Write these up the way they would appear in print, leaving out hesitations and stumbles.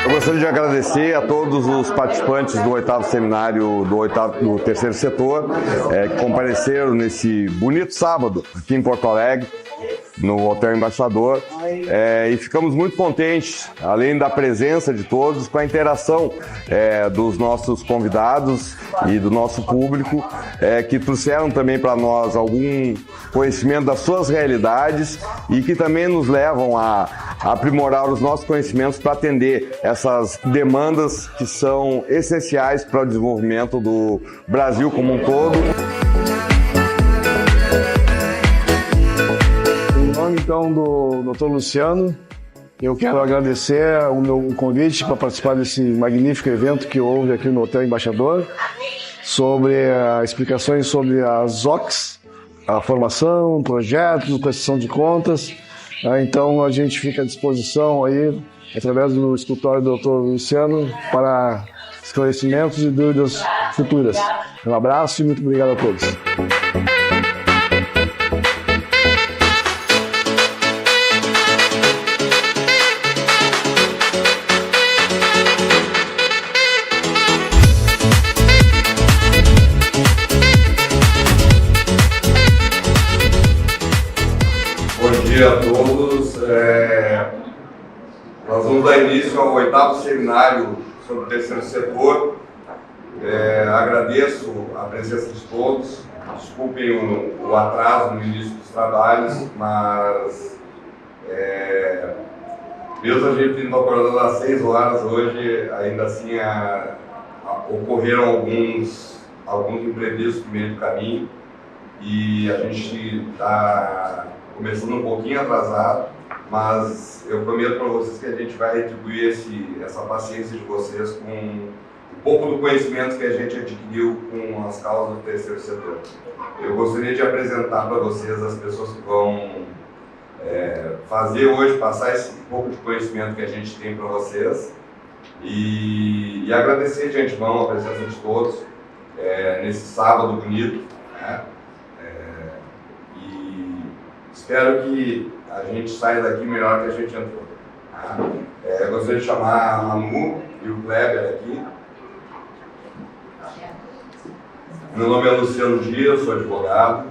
Eu gostaria de agradecer a todos os participantes do 8º seminário do terceiro setor que compareceram nesse bonito sábado aqui em Porto Alegre, no Hotel Embaixador, e ficamos muito contentes, além da presença de todos, com a interação dos nossos convidados e do nosso público, que trouxeram também para nós algum conhecimento das suas realidades e que também nos levam a aprimorar os nossos conhecimentos para atender essas demandas que são essenciais para o desenvolvimento do Brasil como um todo. Então, do Dr. Luciano, eu quero agradecer o convite para participar desse magnífico evento que houve aqui no Hotel Embaixador, sobre explicações sobre as OCs, a formação, projetos, prestação de contas. Então, a gente fica à disposição aí, através do escritório do Dr. Luciano, para esclarecimentos e dúvidas futuras. Um abraço e muito obrigado a todos. Bom dia a todos. Nós vamos dar início ao 8º seminário sobre o terceiro setor. Agradeço a presença de todos. Desculpem o atraso no início dos trabalhos, mas mesmo a gente indo acordando às 6 horas hoje, ainda assim ocorreram alguns imprevistos no meio do caminho e a gente está começando um pouquinho atrasado, mas eu prometo para vocês que a gente vai retribuir essa paciência de vocês com um pouco do conhecimento que a gente adquiriu com as causas do terceiro setor. Eu gostaria de apresentar para vocês as pessoas que vão fazer hoje, passar esse pouco de conhecimento que a gente tem para vocês e agradecer de antemão a presença de todos nesse sábado bonito, né? Espero que a gente saia daqui melhor que a gente entrou. Eu gostaria de chamar a Manu e o Kleber aqui. Meu nome é Luciano Dias, sou advogado.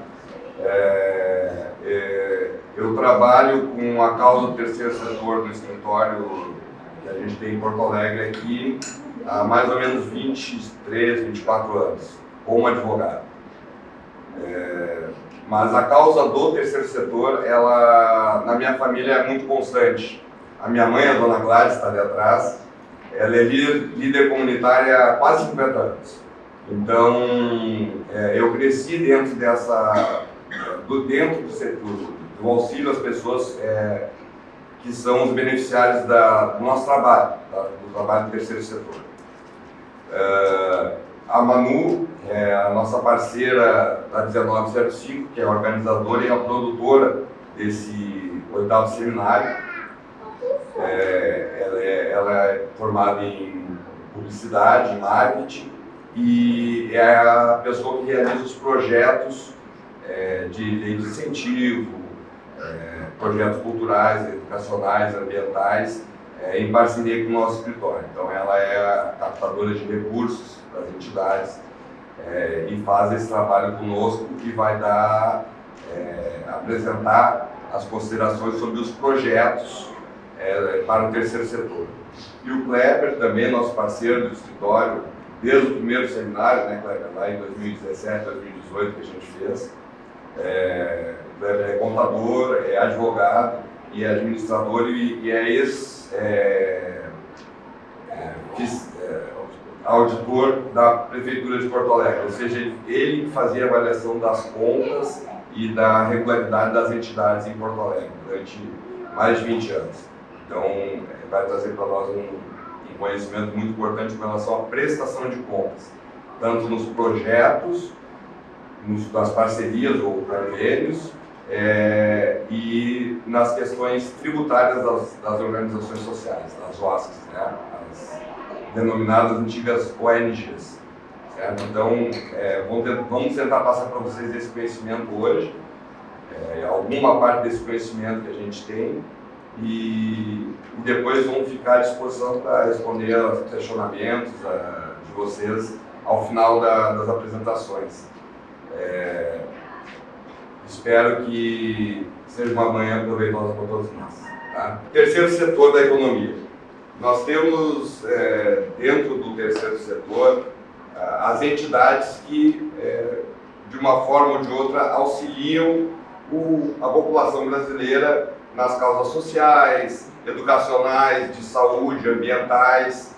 Eu trabalho com a causa do terceiro setor no escritório que a gente tem em Porto Alegre aqui há mais ou menos 23, 24 anos, como advogado. Mas a causa do terceiro setor, ela, na minha família, é muito constante. A minha mãe, a dona Gladys, está ali atrás, ela é líder comunitária há quase 50 anos. Então, eu cresci dentro do auxílio às pessoas que são os beneficiários do nosso trabalho, do trabalho do terceiro setor. A Manu é a nossa parceira da 1905, que é a organizadora e a produtora desse 8º seminário. Ela é formada em publicidade, em marketing, e é a pessoa que realiza os projetos de lei de incentivo, projetos culturais, educacionais, ambientais, em parceria com o nosso escritório. Então, ela é a captadora de recursos das entidades e faz esse trabalho conosco e vai apresentar as considerações sobre os projetos para o terceiro setor. E o Kleber, também nosso parceiro do escritório, desde o primeiro seminário, né, Kleber, lá em 2017, 2018 que a gente fez. O Kleber é contador, é advogado e é administrador e é auditor da Prefeitura de Porto Alegre, ou seja, ele fazia a avaliação das contas e da regularidade das entidades em Porto Alegre durante mais de 20 anos. Então, vai trazer para nós um conhecimento muito importante com relação à prestação de contas, tanto nos projetos, nas parcerias ou convênios, e nas questões tributárias das organizações sociais, das OASCs, né? As denominadas antigas ONGs. Certo? Então, vamos tentar passar para vocês esse conhecimento hoje, alguma parte desse conhecimento que a gente tem, e depois vamos ficar à disposição para responder aos questionamentos de vocês ao final das apresentações. Espero que seja uma manhã proveitosa para todos nós. Tá? Terceiro setor da economia. Nós temos, dentro do terceiro setor, as entidades que, de uma forma ou de outra, auxiliam a população brasileira nas causas sociais, educacionais, de saúde, ambientais,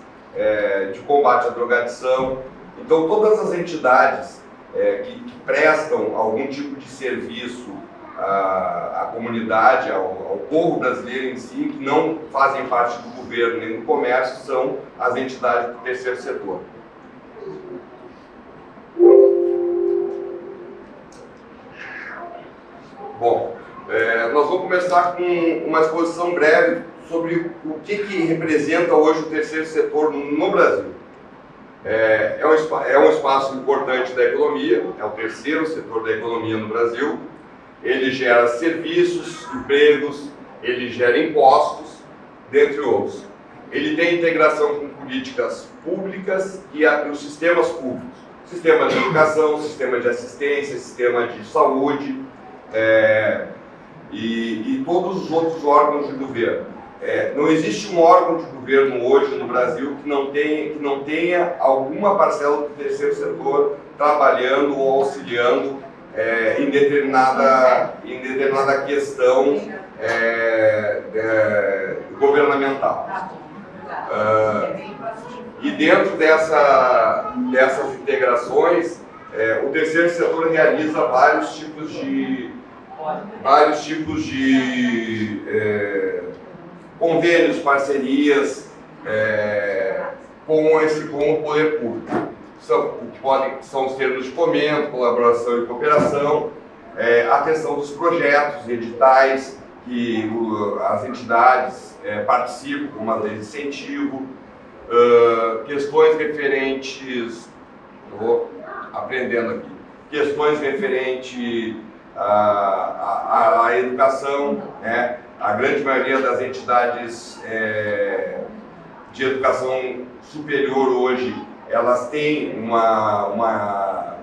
de combate à drogadição. Então, todas as entidades que prestam algum tipo de serviço à comunidade, ao povo brasileiro em si, que não fazem parte do governo nem do comércio, são as entidades do terceiro setor. Bom, nós vamos começar com uma exposição breve sobre o que representa hoje o terceiro setor no Brasil. É um espaço importante da economia, é o terceiro setor da economia no Brasil. Ele gera serviços, empregos, ele gera impostos, dentre outros. Ele tem integração com políticas públicas e os sistemas públicos. Sistema de educação, sistema de assistência, sistema de saúde e todos os outros órgãos de governo. Não existe um órgão de governo hoje no Brasil que não tenha alguma parcela do terceiro setor trabalhando ou auxiliando em determinada questão governamental. E dentro dessas integrações, o terceiro setor realiza vários tipos de convênios, parcerias com o poder público. São os termos de fomento, colaboração e cooperação, a questão dos projetos, editais, que as entidades participam com uma lei de incentivo, questões referentes, estou aprendendo aqui, questões referentes à educação, né? A grande maioria das entidades de educação superior hoje, elas têm alguma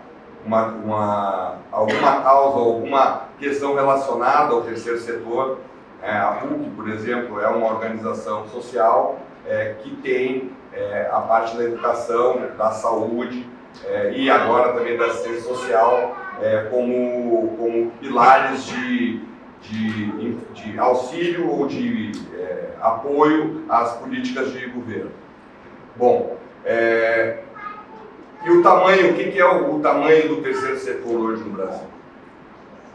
causa, alguma questão relacionada ao terceiro setor. A PUC, por exemplo, é uma organização social que tem a parte da educação, da saúde e agora também da assistência social como pilares de auxílio ou de apoio às políticas de governo. Bom, e o tamanho, o que é o tamanho do terceiro setor hoje no Brasil?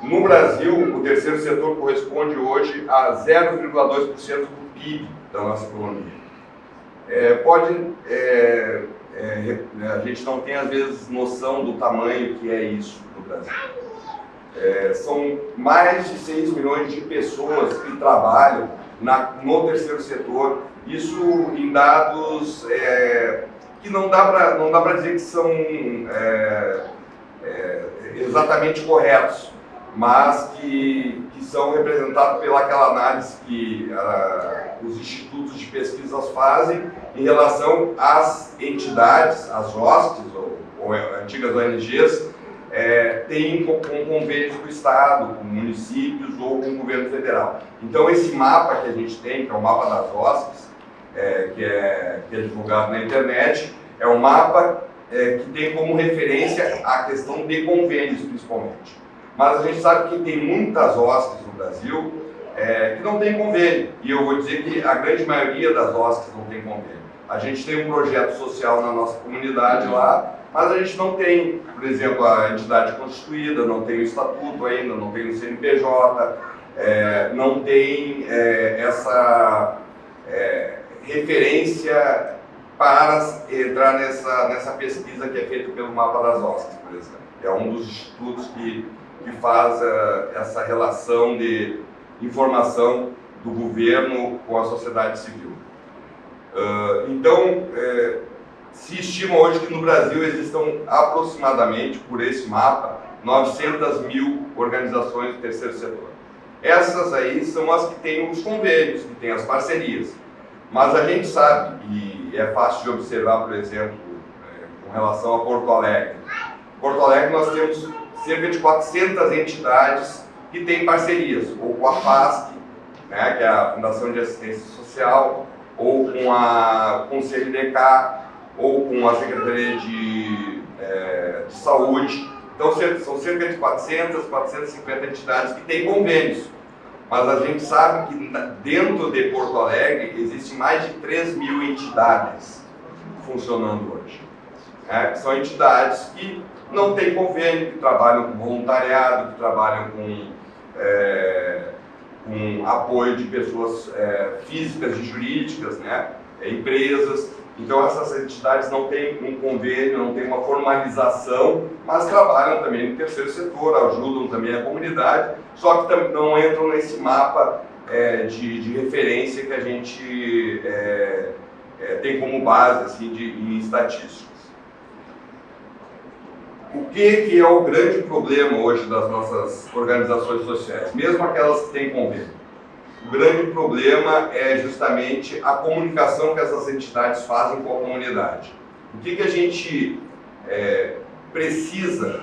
No Brasil, o terceiro setor corresponde hoje a 0,2% do PIB da nossa economia. A gente não tem, às vezes, noção do tamanho que é isso no Brasil. São mais de 6 milhões de pessoas que trabalham no terceiro setor, isso em dados que não dá para dizer que são exatamente corretos, mas que são representados pelaquela análise que os institutos de pesquisas fazem em relação às entidades, às OSCs, ou antigas ONGs, tem com convênios do Estado, com municípios ou com o governo federal. Então esse mapa que a gente tem, que é o mapa das OSCs, que é divulgado na internet, é um mapa que tem como referência a questão de convênios, principalmente. Mas a gente sabe que tem muitas OSCs no Brasil que não tem convênio, e eu vou dizer que a grande maioria das OSCs não tem convênio. A gente tem um projeto social na nossa comunidade lá, mas a gente não tem, por exemplo, a entidade constituída, não tem o estatuto ainda, não tem o CNPJ, não tem essa referência para entrar nessa pesquisa que é feita pelo Mapa das OSCs, por exemplo. É um dos institutos que faz essa relação de informação do governo com a sociedade civil. Então, se estima hoje que no Brasil existam aproximadamente, por esse mapa, 900 mil organizações do terceiro setor. Essas aí são as que têm os convênios, que têm as parcerias. Mas a gente sabe, e é fácil de observar, por exemplo, com relação a Porto Alegre. Em Porto Alegre nós temos cerca de 400 entidades que têm parcerias, ou com a FASC, né, que é a Fundação de Assistência Social, ou com o CNDK, ou com a Secretaria de Saúde. Então são cerca de 400, 450 entidades que têm convênios. Mas a gente sabe que dentro de Porto Alegre existem mais de 3.000 entidades funcionando hoje. São entidades que não têm convênio, que trabalham com voluntariado, que trabalham com apoio de pessoas físicas e jurídicas, né? Empresas. Então essas entidades não têm um convênio, não têm uma formalização, mas trabalham também no terceiro setor, ajudam também a comunidade, só que não entram nesse mapa de referência que a gente tem como base assim, em estatísticas. O que é o grande problema hoje das nossas organizações sociais, mesmo aquelas que têm convênio? O grande problema é justamente a comunicação que essas entidades fazem com a comunidade. O que a gente precisa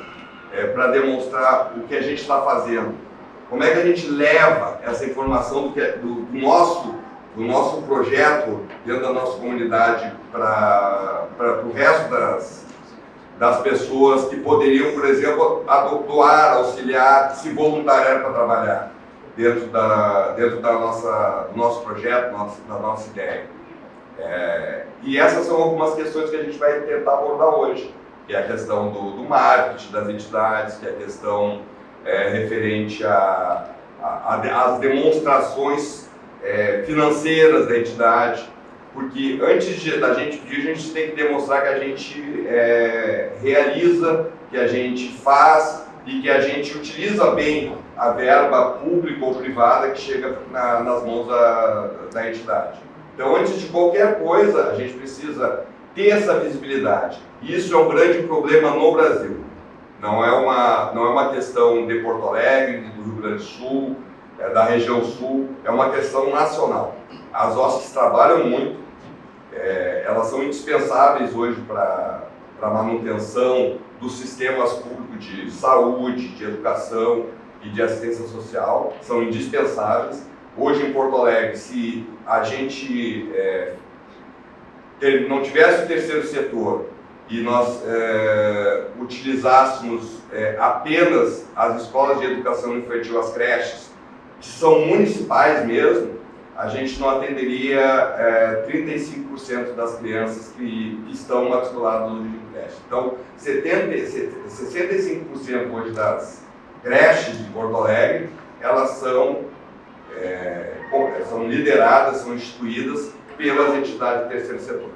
para demonstrar o que a gente está fazendo? Como é que a gente leva essa informação do nosso projeto dentro da nossa comunidade para o resto das pessoas que poderiam, por exemplo, doar, auxiliar, se voluntariar para trabalhar dentro do nosso projeto, da nossa ideia. E essas são algumas questões que a gente vai tentar abordar hoje, que é a questão do marketing das entidades, que é a questão referente às demonstrações financeiras da entidade, porque antes da gente pedir, a gente tem que demonstrar que a gente realiza, que a gente faz e que a gente utiliza bem a verba pública ou privada que chega nas mãos da entidade. Então, antes de qualquer coisa, a gente precisa ter essa visibilidade. E isso é um grande problema no Brasil. Não é uma questão de Porto Alegre, do Rio Grande do Sul, da região sul, é uma questão nacional. As OSCs trabalham muito, elas são indispensáveis hoje para a manutenção dos sistemas públicos de saúde, de educação e de assistência social, são indispensáveis. Hoje em Porto Alegre, se a gente não tivesse o terceiro setor e nós utilizássemos apenas as escolas de educação infantil, as creches, que são municipais mesmo, a gente não atenderia 35% das crianças que estão matriculadas hoje em creche. Então, 65% hoje das creches de Porto Alegre, elas são lideradas, são instituídas pelas entidades do terceiro setor.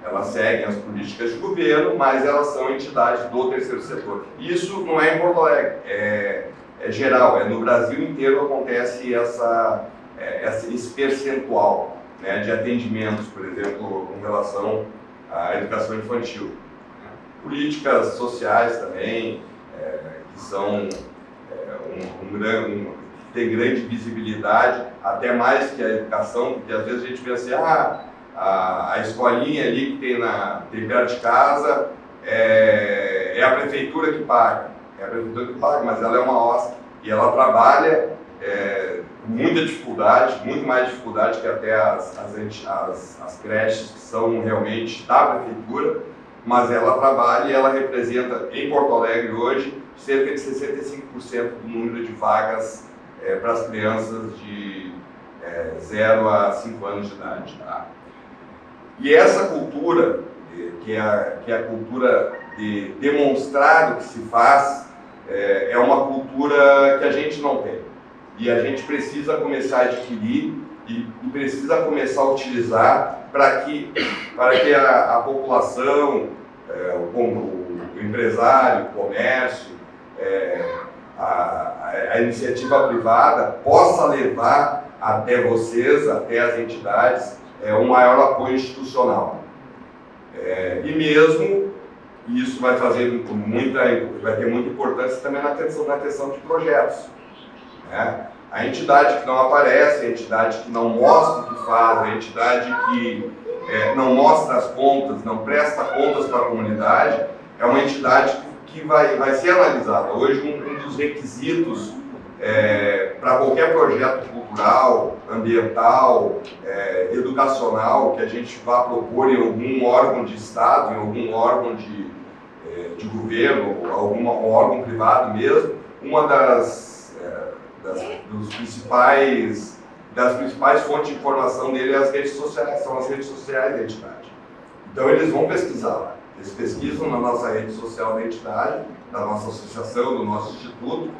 Elas seguem as políticas de governo, mas elas são entidades do terceiro setor. Isso não é em Porto Alegre, é geral, no Brasil inteiro acontece esse percentual, né, de atendimentos, por exemplo, com relação à educação infantil. Políticas sociais também, que são tem grande visibilidade, até mais que a educação, porque às vezes a gente pensa assim, a escolinha ali que tem perto de casa é a prefeitura que paga. É a prefeitura que paga, mas ela é uma OSC e ela trabalha com muita dificuldade, muito mais dificuldade que até as creches que são realmente da prefeitura, mas ela trabalha e ela representa em Porto Alegre hoje cerca de 65% do número de vagas para as crianças de 0 a 5 anos de idade. Tá? E essa cultura, que é a cultura de demonstrar o que se faz, é uma cultura que a gente não tem. E a gente precisa começar a adquirir e precisa começar a utilizar para que a população, o empresário, o comércio, a iniciativa privada possa levar até vocês, até as entidades, um maior apoio institucional. E mesmo isso vai ter muita importância também na questão de projetos. né? A entidade que não aparece, a entidade que não mostra o que faz, a entidade que não mostra as contas, não presta contas para a comunidade, é uma entidade que vai ser analisada. Hoje, um dos requisitos para qualquer projeto cultural, ambiental, educacional que a gente vá propor em algum órgão de Estado, em algum órgão de governo, algum órgão privado mesmo, uma das principais fontes de informação dele é as redes sociais, são as redes sociais da entidade. Então eles vão pesquisar lá. Eles pesquisam na nossa rede social da entidade, da nossa associação, do nosso instituto,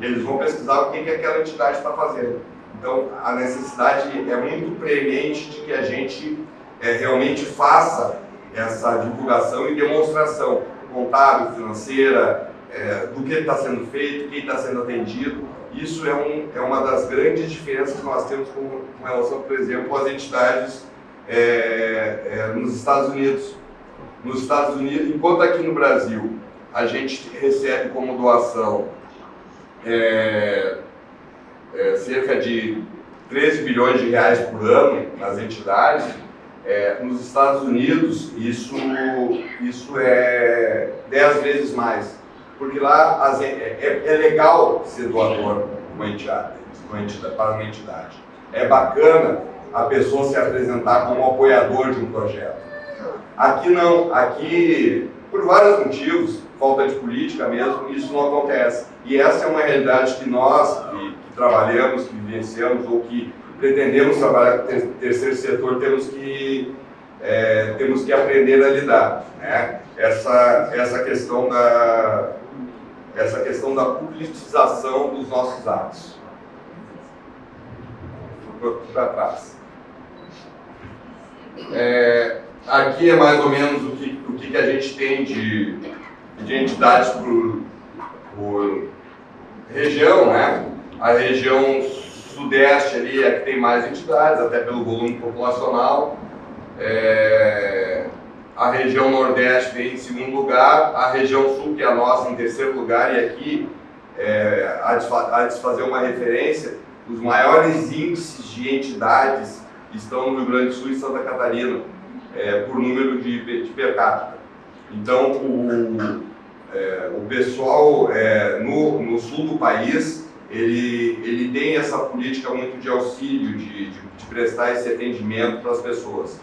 e eles vão pesquisar o que aquela entidade está fazendo. Então a necessidade é muito premente de que a gente realmente faça essa divulgação e demonstração contábil, financeira, do que está sendo feito, quem está sendo atendido. Isso é uma das grandes diferenças que nós temos com relação, por exemplo, às entidades nos Estados Unidos. Nos Estados Unidos, enquanto aqui no Brasil a gente recebe como doação cerca de 13 bilhões de reais por ano nas entidades, nos Estados Unidos isso é 10 vezes mais. Porque lá é legal ser doador para uma entidade. É bacana a pessoa se apresentar como apoiador de um projeto. Aqui não, aqui por vários motivos, falta de política mesmo, isso não acontece. E essa é uma realidade que nós, que trabalhamos, que vivenciamos ou que pretendemos trabalhar com o terceiro setor, temos que aprender a lidar, né? Essa questão da publicização dos nossos atos. Para trás. Aqui é mais ou menos o que a gente tem de entidades por região, né? A região sudeste ali é que tem mais entidades, até pelo volume populacional. A região nordeste vem em segundo lugar, a região sul, que é a nossa, em terceiro lugar, e aqui há de se fazer uma referência, os maiores índices de entidades estão no Rio Grande do Sul e Santa Catarina, por número de per capita. Então, o pessoal no sul do país, ele tem essa política muito de auxílio, de prestar esse atendimento para as pessoas.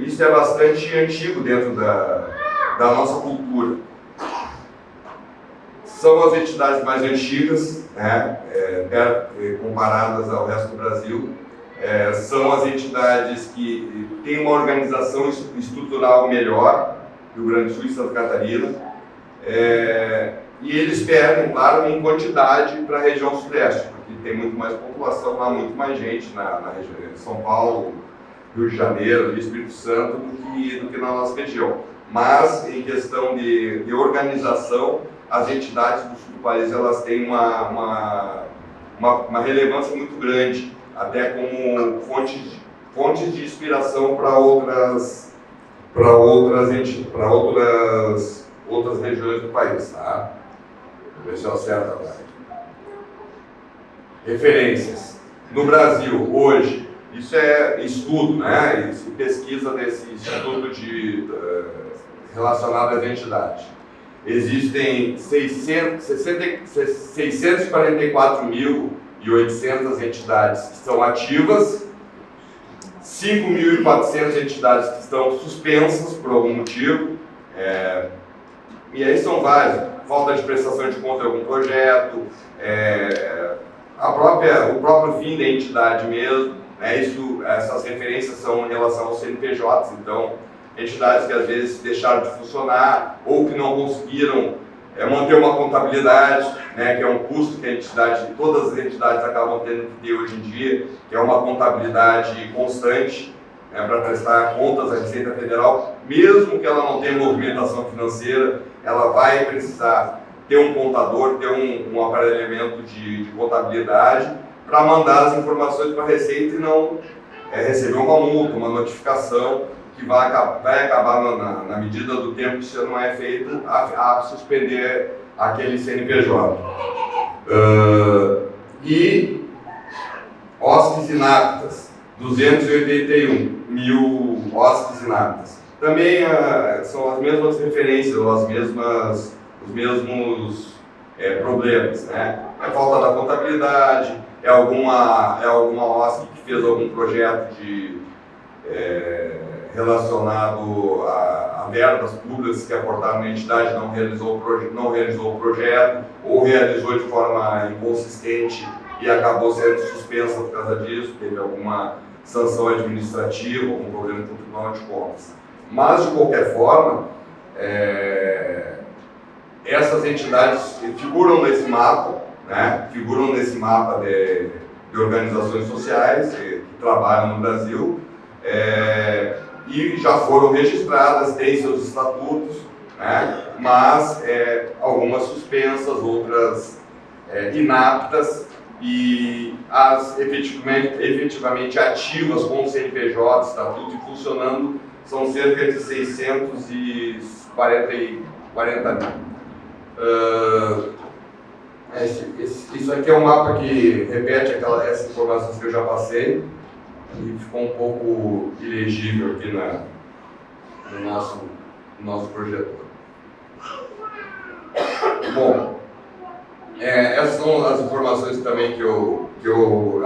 Isso é bastante antigo dentro da nossa cultura. São as entidades mais antigas, né, comparadas ao resto do Brasil. São as entidades que têm uma organização estrutural melhor, Rio Grande do Sul e Santa Catarina. E eles perdem, claro, em quantidade para a região sudeste, porque tem muito mais população lá, muito mais gente na região de São Paulo, Rio de Janeiro, Espírito Santo, do que na nossa região. Mas, em questão de organização, as entidades do sul do país elas têm uma relevância muito grande, até como fontes de inspiração para outras regiões do país. Tá? Vou ver se eu acerto agora. Referências. No Brasil, hoje, isso é estudo, né? Isso é pesquisa desse instituto relacionado às entidades. Existem 644.800 entidades que estão ativas, 5.400 entidades que estão suspensas por algum motivo, e aí são várias, falta de prestação de conta de algum projeto, o próprio fim da entidade mesmo, né? Essas referências são em relação aos CNPJs, então entidades que às vezes deixaram de funcionar ou que não conseguiram manter uma contabilidade, né, que é um custo que todas as entidades acabam tendo que ter hoje em dia, que é uma contabilidade constante, né, para prestar contas à Receita Federal. Mesmo que ela não tenha movimentação financeira, ela vai precisar ter um contador, ter um aparelhamento de contabilidade para mandar as informações para a Receita e não receber uma multa, uma notificação que vai acabar na medida do tempo que isso não é feito, a suspender aquele CNPJ. E hóspedes inaptas, 281 mil hóspedes inaptas. Também são as mesmas referências, ou os mesmos problemas, né? É falta da contabilidade, é alguma hóspede que fez algum projeto relacionado a verbas públicas que aportaram na entidade, não realizou o projeto, ou realizou de forma inconsistente e acabou sendo suspensa por causa disso, teve alguma sanção administrativa, algum problema com o Tribunal de Contas. Mas, de qualquer forma, essas entidades figuram nesse mapa, né? Figuram nesse mapa de organizações sociais que trabalham no Brasil, e já foram registradas, têm seus estatutos, né? Mas algumas suspensas, outras inaptas, e as efetivamente ativas com o CNPJ, estatuto e funcionando, são cerca de 640 mil. Isso aqui é um mapa que repete essas informações que eu já passei e ficou um pouco ilegível aqui no nosso projetor. Bom, essas são as informações também que eu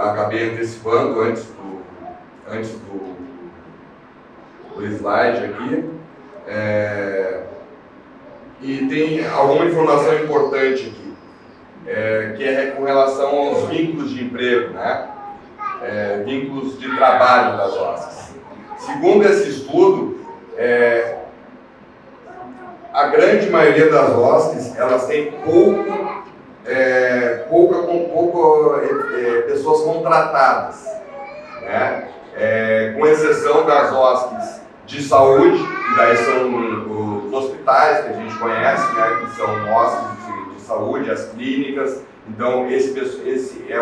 acabei antecipando antes do slide aqui. E tem alguma informação importante aqui, que é com relação aos vínculos de emprego, né? Vínculos de trabalho das hóspedes. Segundo esse estudo, a grande maioria das hóspedes, elas têm pessoas contratadas, né? Com exceção das hóspedes de saúde, que daí são os hospitais que a gente conhece, né? Que são hóspedes de saúde, as clínicas. Então, esse é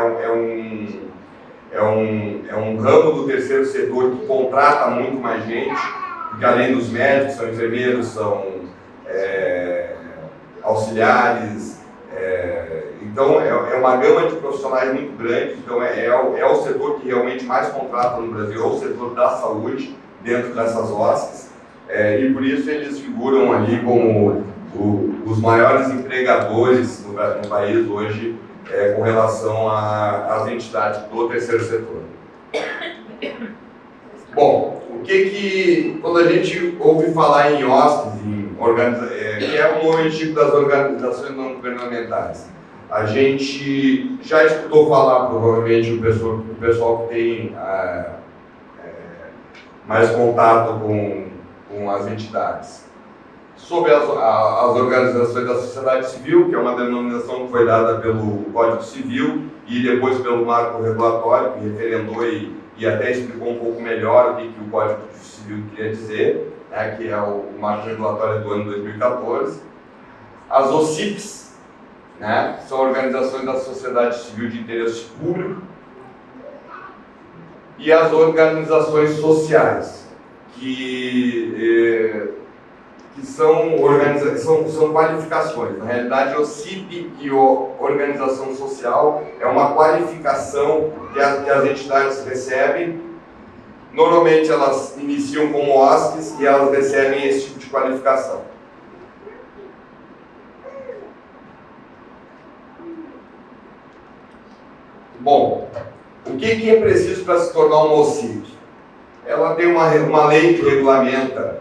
um ramo do terceiro setor que contrata muito mais gente, porque além dos médicos, são enfermeiros, são auxiliares, então é uma gama de profissionais muito grande. Então é o setor que realmente mais contrata no Brasil, é o setor da saúde dentro dessas hóspedes, e por isso eles figuram ali como os maiores empregadores no país hoje, com relação às entidades do terceiro setor. Bom, quando a gente ouve falar em hóspedes, que é um nome tipo das organizações não governamentais, a gente já escutou falar, provavelmente, o pessoal que tem mais contato com as entidades, sobre as organizações da sociedade civil, que é uma denominação que foi dada pelo Código Civil e depois pelo marco regulatório, que referendou e até explicou um pouco melhor o que o Código Civil queria dizer, né, que é o marco regulatório do ano 2014. As OCIPs, né, são organizações da sociedade civil de interesse público, e as organizações sociais, que são qualificações. Na realidade, o CIP e a organização social é uma qualificação que as entidades recebem. Normalmente elas iniciam como hóspedes e elas recebem esse tipo de qualificação. Bom, o que é preciso para se tornar uma OCIP? Ela tem uma lei que regulamenta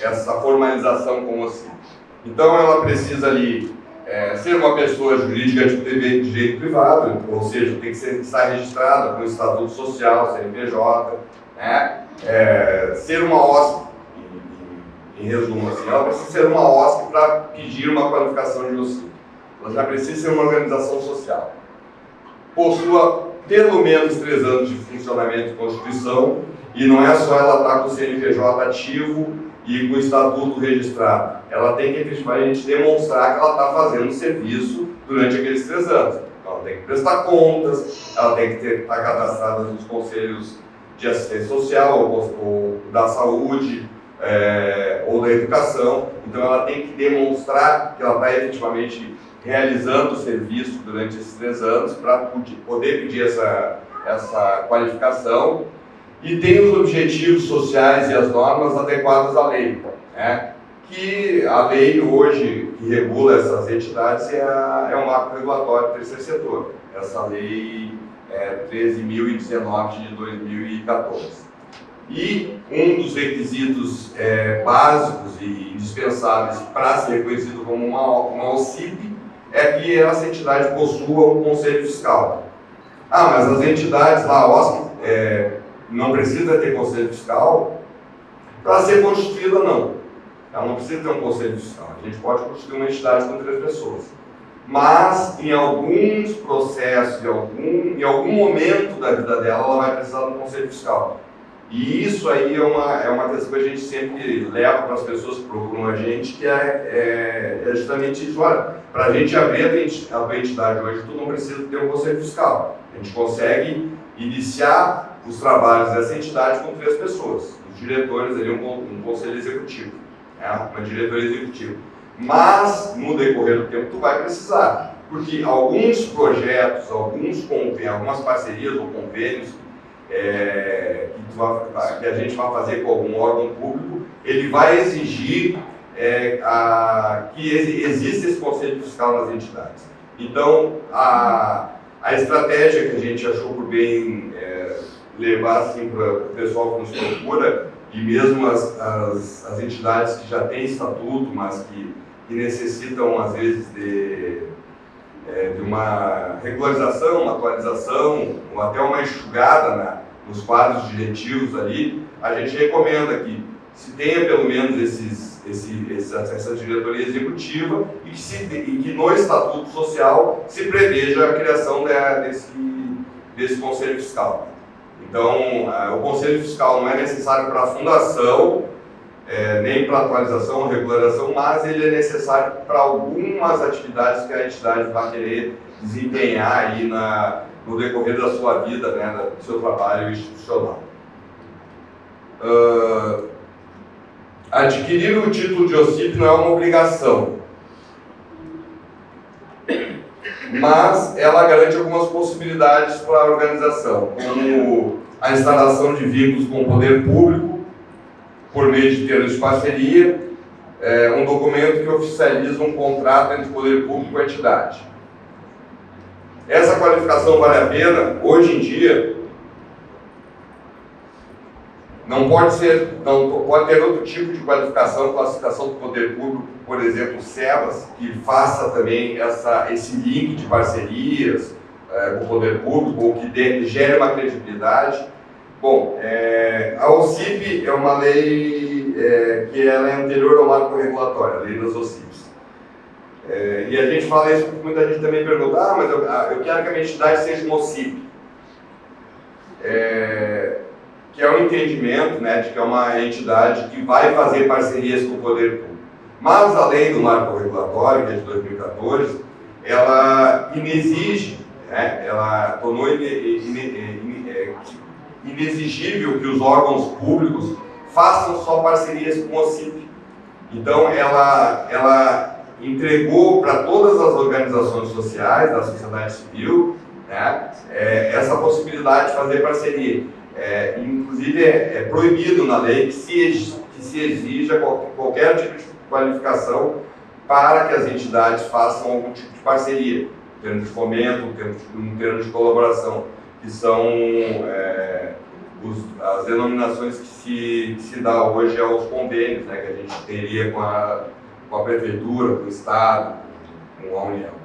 essa formalização como OCIP. Então ela precisa ali ser uma pessoa jurídica de direito privado, ou seja, tem que estar registrada com o Estatuto Social, CNPJ, né? Ser uma hóspede, em resumo, assim, ela precisa ser uma hóspede para pedir uma qualificação de OCIP. Ela já precisa ser uma organização social. Possua pelo menos 3 anos de funcionamento de Constituição, e não é só ela estar com o CNPJ ativo e com o estatuto registrado. Ela tem que efetivamente demonstrar que ela está fazendo serviço durante aqueles 3 anos. Então, ela tem que prestar contas, ela tem que estar cadastrada nos conselhos de assistência social ou da saúde, ou da educação. Então ela tem que demonstrar que ela está efetivamente realizando o serviço durante esses 3 anos para poder pedir essa qualificação, e tem os objetivos sociais e as normas adequadas à lei, né? Que a lei hoje que regula essas entidades é um marco regulatório do terceiro setor. Essa lei é 13.019 de 2014. E um dos requisitos básicos e indispensáveis para ser reconhecido como uma OCIP é que essa entidade possua um conselho fiscal. Ah, mas as entidades lá, a OSC, não precisa ter conselho fiscal para ser constituída, não. Ela não precisa ter um conselho fiscal. A gente pode constituir uma entidade com 3 pessoas. Mas, em alguns processos, em algum momento da vida dela, ela vai precisar de um conselho fiscal. E isso aí é uma questão que a gente sempre leva para as pessoas que procuram a gente, que é justamente isso. Olha, para a gente abrir a tua entidade hoje, tu não precisa ter um conselho fiscal. A gente consegue iniciar os trabalhos dessa entidade com 3 pessoas. Os diretores, ali, um conselho executivo, né? Uma diretoria executiva. Mas, no decorrer do tempo, tu vai precisar. Porque alguns projetos, algumas parcerias ou convênios que a gente vai fazer com algum órgão público, ele vai exigir que exista esse conselho fiscal nas entidades. Então, a estratégia que a gente achou por bem levar assim, para o pessoal que nos procura, e mesmo as entidades que já têm estatuto, mas que necessitam, às vezes, de uma regularização, uma atualização, ou até uma enxugada nos quadros diretivos ali, a gente recomenda que se tenha pelo menos essa diretoria executiva e que no Estatuto Social se preveja a criação desse Conselho Fiscal. Então, o Conselho Fiscal não é necessário para a fundação, nem para atualização ou regularização, mas ele é necessário para algumas atividades que a entidade vai querer desempenhar aí no decorrer da sua vida, né, do seu trabalho institucional. Adquirir o título de OCIP não é uma obrigação, mas ela garante algumas possibilidades para a organização, como a instalação de vínculos com o poder público, por meio de termos de parceria, um documento que oficializa um contrato entre o poder público e a entidade. Essa qualificação vale a pena? Hoje em dia, não pode ter outro tipo de classificação do poder público, por exemplo, o SEBAS, que faça também esse link de parcerias com o poder público, ou que gere uma credibilidade. Bom, a OCIP é uma lei que ela é anterior ao marco regulatório, a lei das OCIPs. E a gente fala isso porque muita gente também pergunta, mas eu quero que a minha entidade seja uma OCIP. Que é um entendimento, né, de que é uma entidade que vai fazer parcerias com o poder público. Mas a lei do marco regulatório, que é de 2014, ela inexige, né, ela tornou inexigível que os órgãos públicos façam só parcerias com a OCIP. Então, ela entregou para todas as organizações sociais, da sociedade civil, né, essa possibilidade de fazer parceria. Inclusive, é proibido na lei que se exija qualquer tipo de qualificação para que as entidades façam algum tipo de parceria, em termos de fomento, em termos de colaboração, que são as denominações que se dá hoje aos convênios, né, que a gente teria com a Prefeitura, com o Estado, com a União.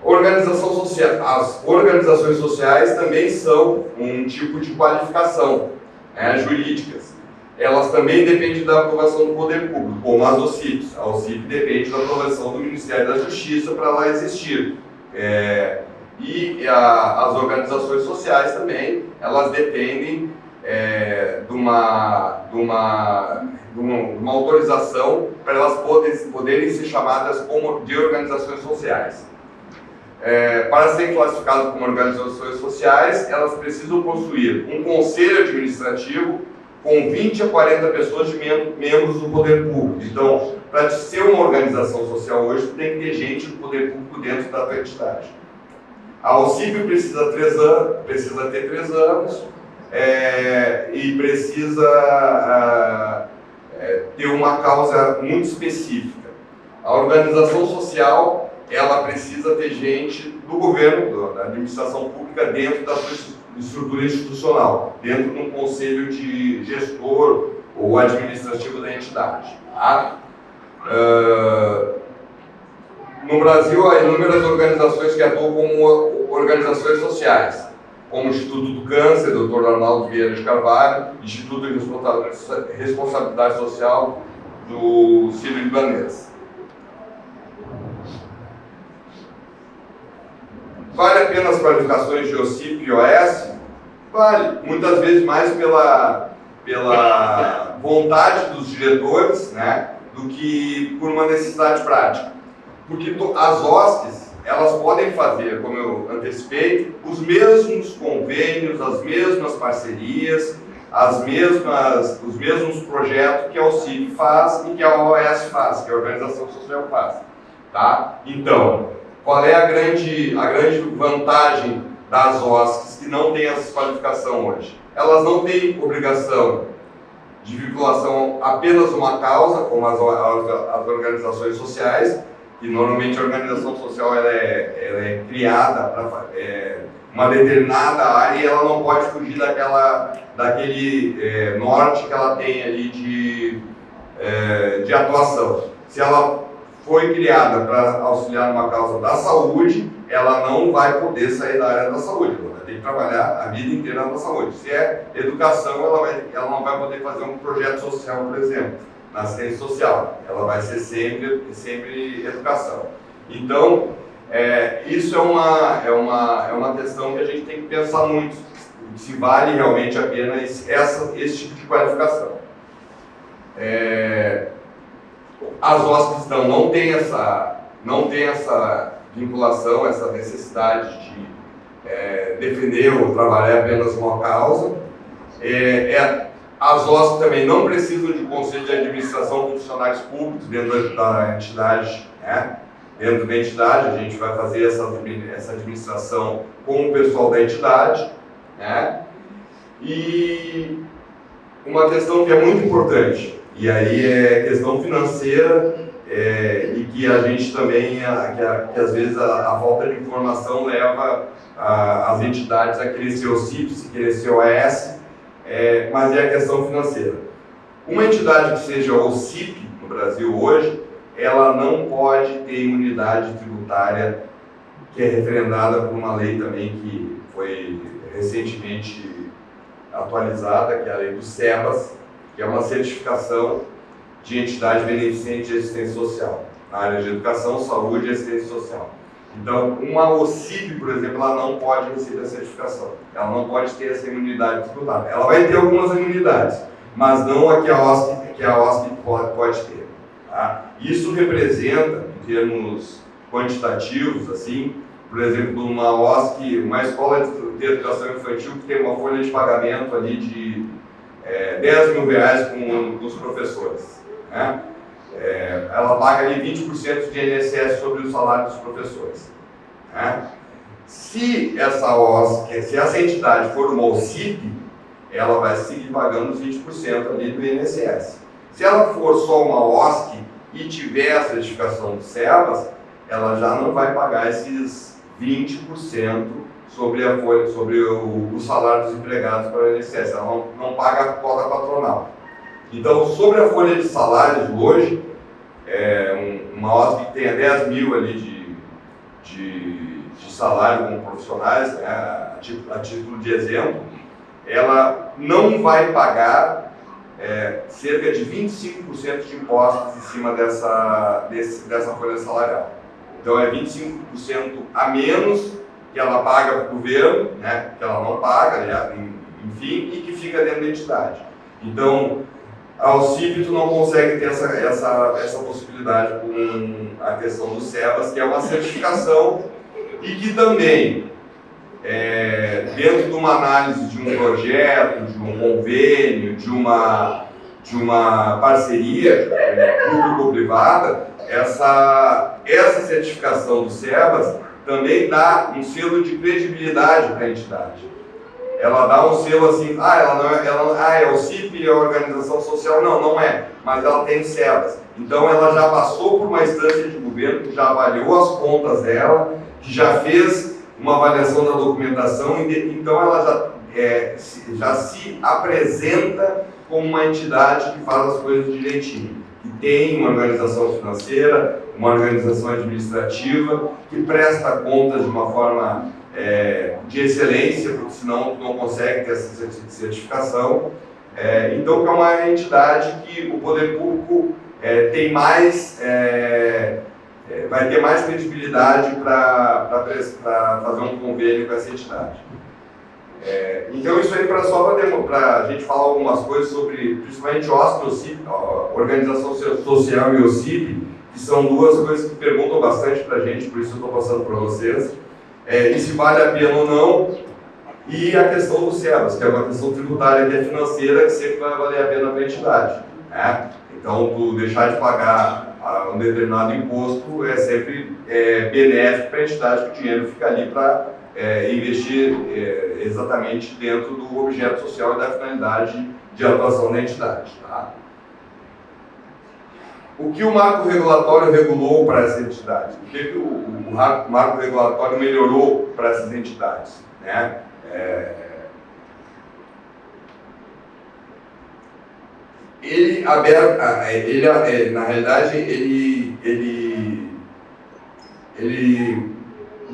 As organizações sociais também são um tipo de qualificação, né, jurídicas. Elas também dependem da aprovação do poder público, como as OCIPs. A OCIP depende da aprovação do Ministério da Justiça para ela existir. E as organizações sociais também, elas dependem de uma autorização para elas poderem ser chamadas de organizações sociais. Para serem classificadas como organizações sociais, elas precisam possuir um conselho administrativo, com 20 a 40 pessoas de membros do poder público. Então, para ser uma organização social hoje, tem que ter gente do poder público dentro da tua entidade. A OCIP precisa ter 3 anos e precisa ter uma causa muito específica. A organização social, ela precisa ter gente do governo, da administração pública, dentro da sua estrutura institucional, dentro de um conselho de gestor ou administrativo da entidade. Tá? No Brasil, há inúmeras organizações que atuam como organizações sociais, como o Instituto do Câncer, Dr. Arnaldo Vieira de Carvalho, Instituto de Responsabilidade Social do Sírio-Libanês. Vale a pena as qualificações de OCIP e OS? Vale, muitas vezes mais pela vontade dos diretores, né, do que por uma necessidade prática. Porque as OSCs, elas podem fazer, como eu antecipei, os mesmos convênios, as mesmas parcerias, os mesmos projetos que a OCIP faz e que a OS faz, que a Organização Social faz. Tá? Então, qual é a grande vantagem das OSCs que não têm essa qualificação hoje? Elas não têm obrigação de vinculação apenas a uma causa, como as organizações sociais, e normalmente a organização social ela é criada para uma determinada área e ela não pode fugir daquele norte que ela tem ali de atuação. Se ela foi criada para auxiliar numa causa da saúde, ela não vai poder sair da área da saúde, ela vai ter que trabalhar a vida inteira na saúde. Se é educação, ela não vai poder fazer um projeto social, por exemplo, na assistência social, ela vai ser sempre educação. Então, isso é uma questão que a gente tem que pensar muito, se vale realmente a pena esse tipo de qualificação. As OSCs não tem essa vinculação, essa necessidade de defender ou trabalhar apenas uma causa. As OSCs também não precisam de conselho de administração com funcionários públicos dentro da entidade, né? Dentro da entidade, a gente vai fazer essa administração com o pessoal da entidade, né? E uma questão que é muito importante, e aí é questão financeira, e que a gente também, que às vezes a falta de informação leva as entidades a querer ser OCIP, a querer ser OS, mas é a questão financeira. Uma entidade que seja OCIP no Brasil hoje, ela não pode ter imunidade tributária, que é referendada por uma lei também que foi recentemente atualizada, que é a lei do SEBAS, que é uma certificação de entidade beneficente de assistência social, na área de educação, saúde e assistência social. Então, uma OCIP, por exemplo, ela não pode receber a certificação, ela não pode ter essa imunidade tributária. Ela vai ter algumas imunidades, mas não a que a OSCP pode ter. Tá? Isso representa, em termos quantitativos, assim, por exemplo, uma escola de educação infantil que tem uma folha de pagamento ali de R$10.000 com os professores, né? Ela paga ali 20% de INSS sobre o salário dos professores, né? Se essa entidade for uma OCIP, ela vai seguir pagando os 20% ali do INSS. Se ela for só uma OSC e tiver a certificação do SEBAS, ela já não vai pagar esses 20% sobre o salário dos empregados para o INSS, ela não paga a cota patronal. Então, sobre a folha de salários hoje, uma OSC que tenha 10 mil ali de salário como profissionais, né, a título de exemplo, ela não vai pagar cerca de 25% de impostos em cima dessa folha salarial. Então, é 25% a menos que ela paga para o governo, né, que ela não paga, enfim, e que fica dentro da entidade. Então, a OCIP tu não consegue ter essa possibilidade com a questão do SEBAS, que é uma certificação e que também dentro de uma análise de um projeto, de um convênio, de uma parceria público-privada, essa certificação do SEBAS também dá um selo de credibilidade para a entidade. Ela dá um selo assim, é o CIP, é a organização social, não é, mas ela tem SEBAS. Então ela já passou por uma instância de governo que já avaliou as contas dela, que já fez uma avaliação da documentação, então ela já se apresenta como uma entidade que faz as coisas direitinho, que tem uma organização financeira, uma organização administrativa, que presta contas de uma forma de excelência, porque senão tu não consegue ter essa certificação. Então, é uma entidade que o poder público tem mais, vai ter mais credibilidade para fazer um convênio com essa entidade. Então, isso aí só para a gente falar algumas coisas sobre, principalmente OSP e OCIP, Organização Social e OCIP, que são duas coisas que perguntam bastante para a gente, por isso eu estou passando para vocês. E se vale a pena ou não, e a questão do SEBAS, que é uma questão tributária que é financeira, que sempre vai valer a pena para a entidade. Então, tu deixar de pagar um determinado imposto é sempre benéfico para a entidade, que o dinheiro fica ali para investir exatamente dentro do objeto social e da finalidade de atuação da entidade. Tá? O que o marco regulatório regulou para essa entidade? O que o marco regulatório melhorou para essas entidades? Né? Na realidade, ele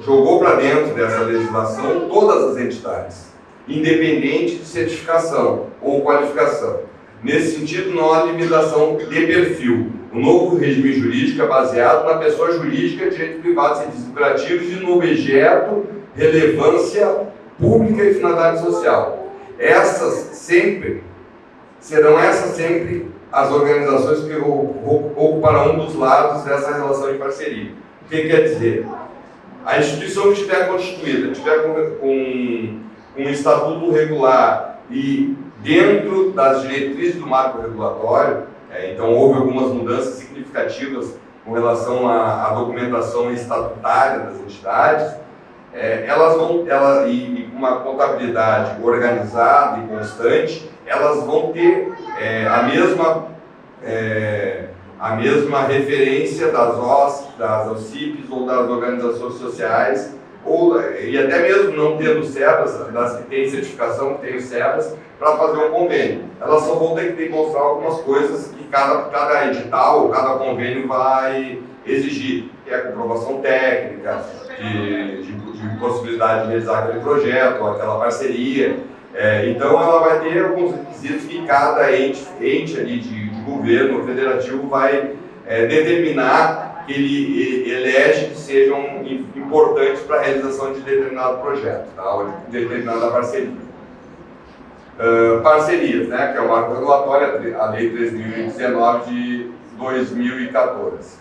jogou para dentro dessa legislação todas as entidades, independente de certificação ou qualificação. Nesse sentido, não há limitação de perfil. O novo regime jurídico é baseado na pessoa jurídica, direito privado, serviços lucrativos e no objeto, relevância pública e finalidade social. Serão essas sempre as organizações que ocuparão um dos lados dessa relação de parceria. O que quer dizer? A instituição que estiver constituída, estiver com um estatuto regular e dentro das diretrizes do marco regulatório, então houve algumas mudanças significativas com relação à documentação estatutária das entidades, e com uma contabilidade organizada e constante, elas vão ter a mesma referência das OCIPs ou das organizações sociais, e até mesmo não tendo SEBAS, das que têm certificação, que têm SEBAS, para fazer um convênio. Elas só vão ter que demonstrar algumas coisas que cada edital, cada convênio vai exigir, que é a comprovação técnica, de possibilidade de realizar aquele projeto, ou aquela parceria. Então ela vai ter alguns requisitos que cada ente ali de governo federativo vai determinar que ele elege que sejam importantes para a realização de determinado projeto, tá? Ou de determinada parceria. Parcerias, né? Que é o marco regulatório, a Lei 3.019 de 2014.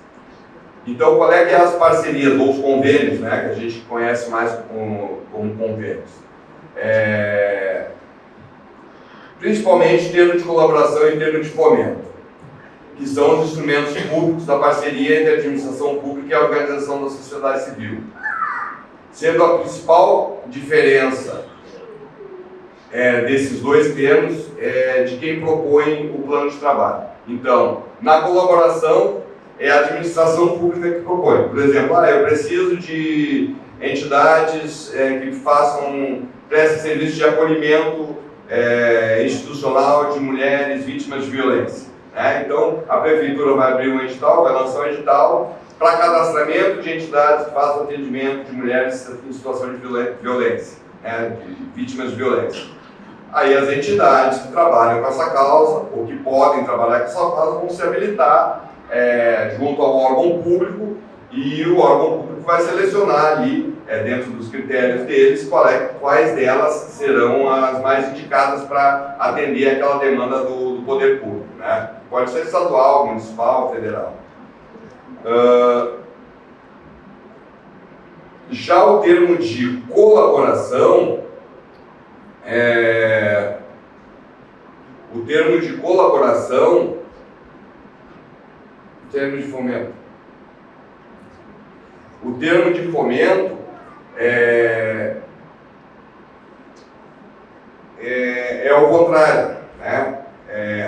Então, qual que é as parcerias ou os convênios, né? Que a gente conhece mais como convênios? Principalmente termo de colaboração e termo de fomento, que são os instrumentos públicos da parceria entre a administração pública e a organização da sociedade civil. Sendo a principal diferença desses dois termos de quem propõe o plano de trabalho. Então, na colaboração, é a administração pública que propõe. Por exemplo, eu preciso de entidades que prestem serviço de acolhimento institucional de mulheres vítimas de violência. Então, a prefeitura vai abrir um edital, vai lançar um edital para cadastramento de entidades que façam atendimento de mulheres em situação de violência, de vítimas de violência. Aí as entidades que trabalham com essa causa, ou que podem trabalhar com essa causa, vão se habilitar junto ao órgão público, e o órgão público vai selecionar ali, dentro dos critérios deles, quais delas serão as mais indicadas para atender aquela demanda do poder público. Né? Pode ser estadual, municipal, federal. Já o termo de colaboração, o termo de fomento. O termo de fomento é o contrário, né?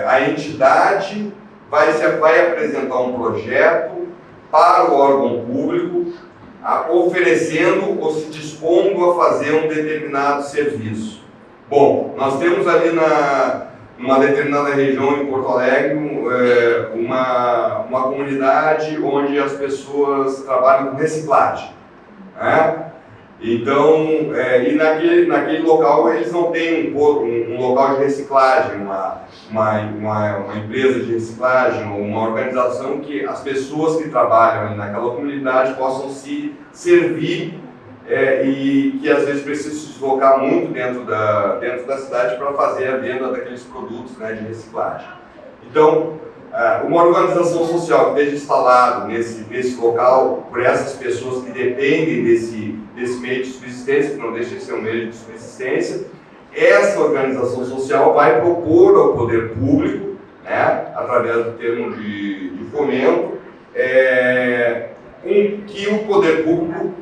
A entidade vai apresentar um projeto para o órgão público, oferecendo ou se dispondo a fazer um determinado serviço. Bom, nós temos ali numa determinada região em Porto Alegre uma comunidade onde as pessoas trabalham com reciclagem, né? Então, e naquele local eles não têm um local de reciclagem, uma empresa de reciclagem, uma organização que as pessoas que trabalham ali naquela comunidade possam se servir e que às vezes precisam se deslocar muito dentro da cidade para fazer a venda daqueles produtos, né, de reciclagem. Então, uma organização social que esteja instalada nesse local, por essas pessoas que dependem desse meio de subsistência, que não deixa de ser um meio de subsistência, essa organização social vai propor ao poder público, né, através do termo de fomento, que o poder público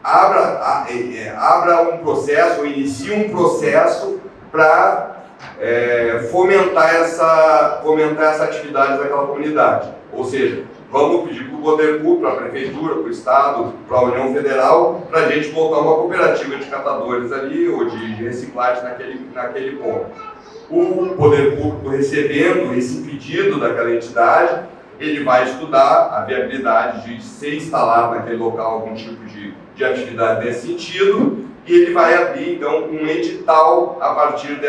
abra um processo, ou inicie um processo para fomentar essa atividade daquela comunidade. Ou seja, vamos pedir para o poder público, para a prefeitura, para o Estado, para a União Federal, para a gente montar uma cooperativa de catadores ali, ou de reciclagem naquele ponto. O poder público, recebendo esse pedido daquela entidade, ele vai estudar a viabilidade de ser instalado naquele local algum tipo de atividade nesse sentido, e ele vai abrir, então, um edital a partir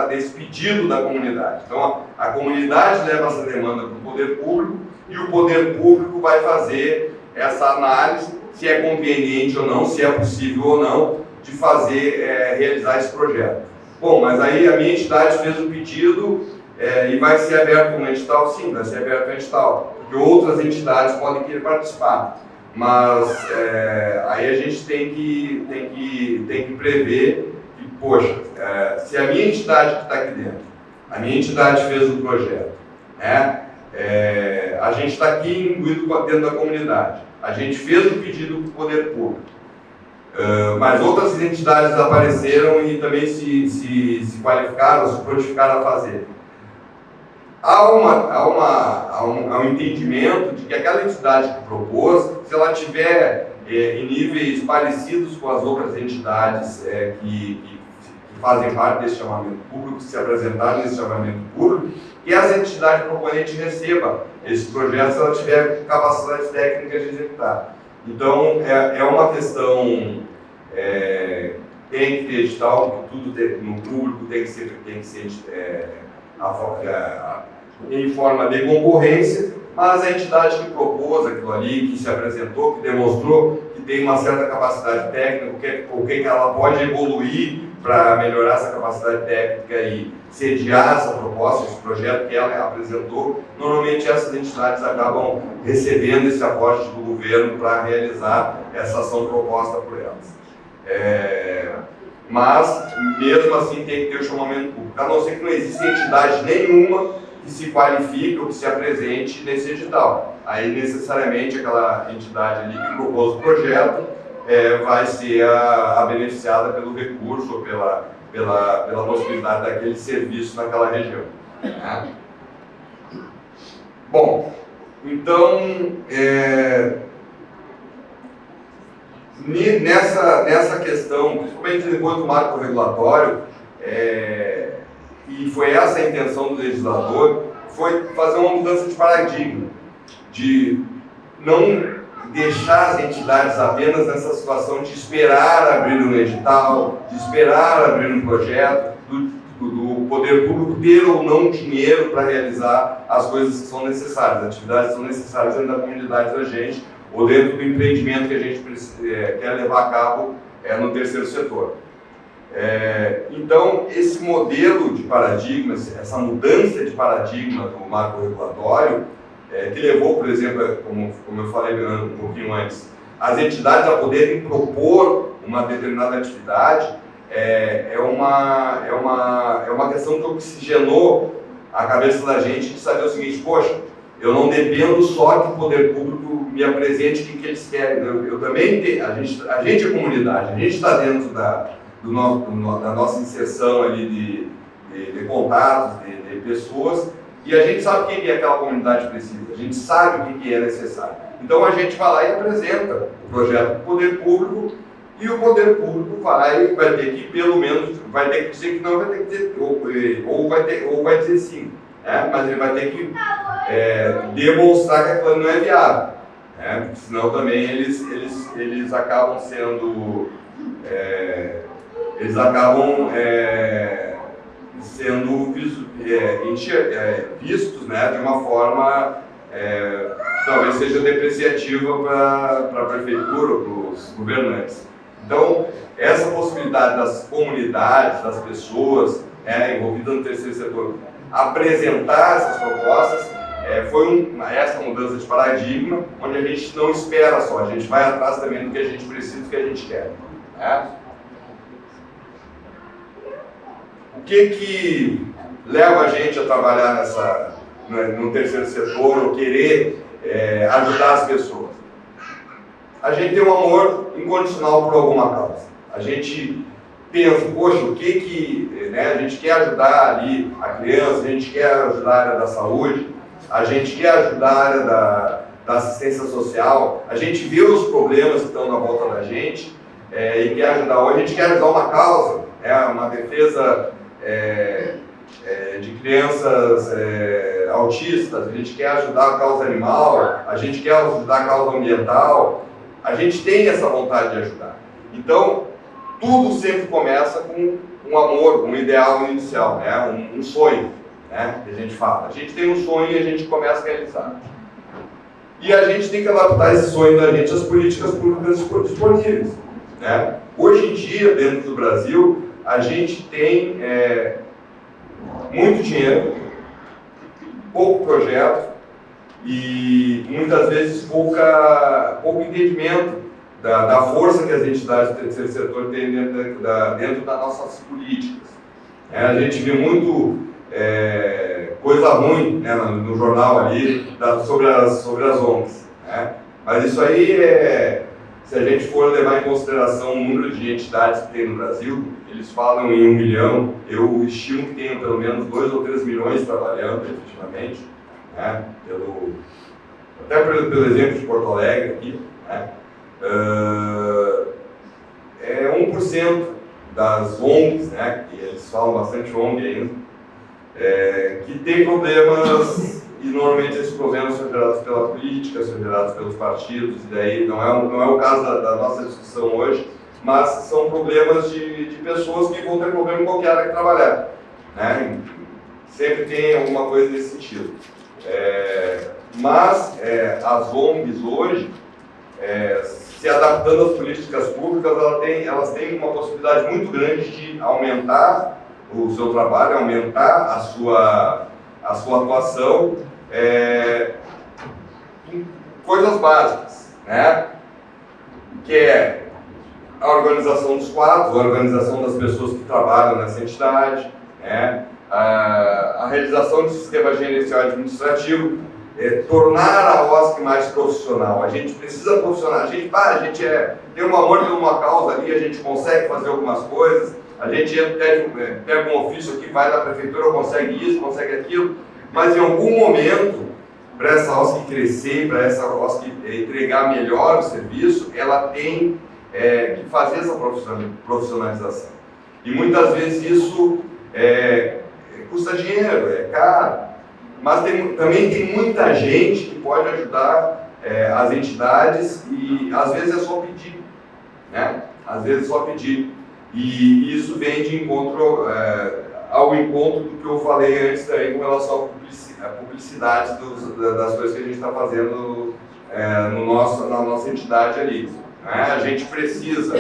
desse pedido da comunidade. Então, a comunidade leva essa demanda para o poder público, e o poder público vai fazer essa análise, se é conveniente ou não, se é possível ou não, de realizar esse projeto. Bom, mas aí a minha entidade fez o pedido e vai ser aberto um edital? Sim, vai ser aberto um edital, porque outras entidades podem querer participar. Mas aí a gente tem que prever que, poxa, se a minha entidade que está aqui dentro, a minha entidade fez o projeto, né? A gente está aqui incluído dentro da comunidade, a gente fez o pedido para o poder público, mas outras entidades apareceram e também se qualificaram, se prontificaram a fazer. Há um entendimento de que aquela entidade que propôs, se ela tiver em níveis parecidos com as outras entidades que fazem parte desse chamamento público, que se apresentaram nesse chamamento público, que essa entidade proponente receba esse projeto se ela tiver capacidade técnica de executar. Então, é uma questão, tem que ter edital, tudo no público tem que ser em forma de concorrência, mas a entidade que propôs aquilo ali, que se apresentou, que demonstrou que tem uma certa capacidade técnica, o que ela pode evoluir para melhorar essa capacidade técnica e sediar essa proposta, esse projeto que ela apresentou, normalmente essas entidades acabam recebendo esse aporte do governo para realizar essa ação proposta por elas. Mas, mesmo assim, tem que ter o chamamento público, a não ser que não exista entidade nenhuma que se qualifique ou que se apresente nesse edital. Aí, necessariamente, aquela entidade ali que propôs o projeto vai ser a beneficiada pelo recurso ou pela possibilidade daquele serviço naquela região. Né? Bom, então, nessa questão, principalmente depois do marco regulatório, e foi essa a intenção do legislador, foi fazer uma mudança de paradigma, de não deixar as entidades apenas nessa situação de esperar abrir um edital, de esperar abrir um projeto, do poder público ter ou não dinheiro para realizar as coisas que são necessárias, as atividades que são necessárias dentro da comunidade da gente, ou dentro do empreendimento que a gente quer levar a cabo no terceiro setor. Então, esse modelo de paradigma, essa mudança de paradigma do marco regulatório, que levou, por exemplo, como eu falei um pouquinho antes, as entidades a poderem propor uma determinada atividade, é uma questão que oxigenou a cabeça da gente de saber o seguinte: poxa, eu não dependo só que o poder público me apresente o que eles querem. Eu também tenho, a gente é comunidade, a gente está dentro da nossa inserção ali de contatos, de pessoas, e a gente sabe o que aquela comunidade precisa, a gente sabe o que é necessário. Então a gente vai lá e apresenta o projeto para o poder público, e o poder público vai ter que, pelo menos, vai ter que dizer que não, vai ter que dizer, ou vai dizer sim, né? Mas ele vai ter que demonstrar que aquilo não é viável, né? Porque senão também eles acabam sendo sendo vistos, né, de uma forma que talvez seja depreciativa para a prefeitura ou para os governantes. Então, essa possibilidade das comunidades, das pessoas envolvidas no terceiro setor apresentar essas propostas foi essa mudança de paradigma, onde a gente não espera só, a gente vai atrás também do que a gente precisa, do que a gente quer, né? O que leva a gente a trabalhar no terceiro setor, ou querer ajudar as pessoas? A gente tem um amor incondicional por alguma causa. A gente pensa, poxa, a gente quer ajudar ali a criança, a gente quer ajudar a área da saúde, a gente quer ajudar a área da assistência social, a gente vê os problemas que estão na volta da gente e quer ajudar. Ou a gente quer ajudar uma causa, uma defesa de crianças autistas, a gente quer ajudar a causa animal, a gente quer ajudar a causa ambiental, a gente tem essa vontade de ajudar. Então, tudo sempre começa com um amor, um ideal inicial, né? Um sonho, né? Que a gente fala. A gente tem um sonho e a gente começa a realizar. E a gente tem que adaptar esse sonho da gente às políticas públicas disponíveis, né? Hoje em dia, dentro do Brasil, a gente tem muito dinheiro, pouco projeto e muitas vezes pouco entendimento da força que as entidades do terceiro setor têm dentro das nossas políticas. A gente vê muito coisa ruim, né, no jornal ali sobre as ONGs, né? Mas isso aí se a gente for levar em consideração o número de entidades que tem no Brasil, eles falam em 1 milhão, eu estimo que tenham pelo menos 2 ou 3 milhões trabalhando efetivamente, né? Até pelo exemplo de Porto Alegre aqui, né? 1% das ONGs, né? Que eles falam bastante ONG ainda, que tem problemas. E normalmente esses problemas são gerados pela política, são gerados pelos partidos, e daí não é o caso da nossa discussão hoje, mas são problemas de pessoas que vão ter problema em qualquer área que trabalhar, né? Sempre tem alguma coisa nesse sentido. Mas as ONGs hoje, se adaptando às políticas públicas, elas têm uma possibilidade muito grande de aumentar o seu trabalho, aumentar a sua atuação em coisas básicas, né? Que é a organização dos quadros, a organização das pessoas que trabalham nessa entidade, né? A realização de sistema gerencial administrativo, tornar a OSC mais profissional. A gente precisa profissional, a gente tem um amor por uma causa ali, a gente consegue fazer algumas coisas, a gente pega um ofício aqui, vai na prefeitura, consegue isso, consegue aquilo, mas em algum momento, para essa OSC crescer, para essa OSC entregar melhor o serviço, ela tem que fazer essa profissionalização. E muitas vezes isso custa dinheiro, é caro, mas também tem muita gente que pode ajudar as entidades e às vezes é só pedir, né? Às vezes é só pedir. E isso vem de encontro ao encontro do que eu falei antes também com relação à publicidade das coisas que a gente está fazendo na nossa entidade ali, né? A gente precisa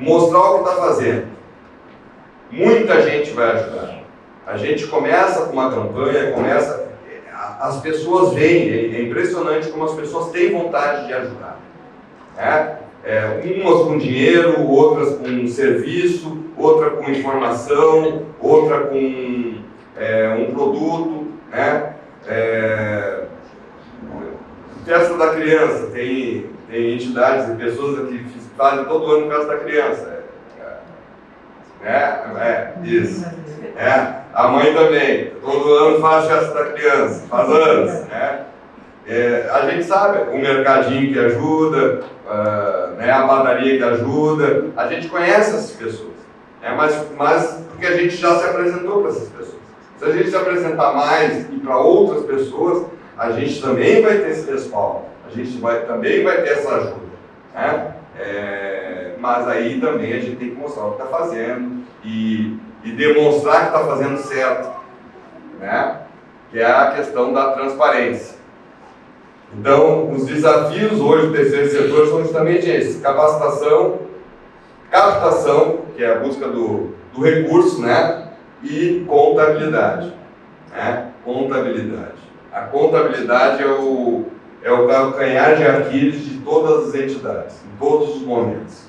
mostrar o que está fazendo. Muita gente vai ajudar. A gente começa com uma campanha, as pessoas veem, é impressionante como as pessoas têm vontade de ajudar. né? Umas com dinheiro, outras com serviço, outra com informação, outra com um produto, né? Festa da criança, tem entidades e pessoas que fazem todo ano festa da criança. Isso. A mãe também, todo ano faz festa da criança, faz anos, né? A gente sabe, o mercadinho que ajuda, a padaria que ajuda, a gente conhece essas pessoas, mas porque a gente já se apresentou para essas pessoas. Se a gente se apresentar mais e para outras pessoas, a gente também vai ter esse respaldo, a gente também vai ter essa ajuda, né? Mas aí também a gente tem que mostrar o que está fazendo e demonstrar que está fazendo certo, né? Que é a questão da transparência. Então, os desafios hoje do terceiro setor são justamente esses: capacitação, captação, que é a busca do recurso, né? E contabilidade, né? Contabilidade. A contabilidade é o calcanhar de Aquiles de todas as entidades, em todos os momentos.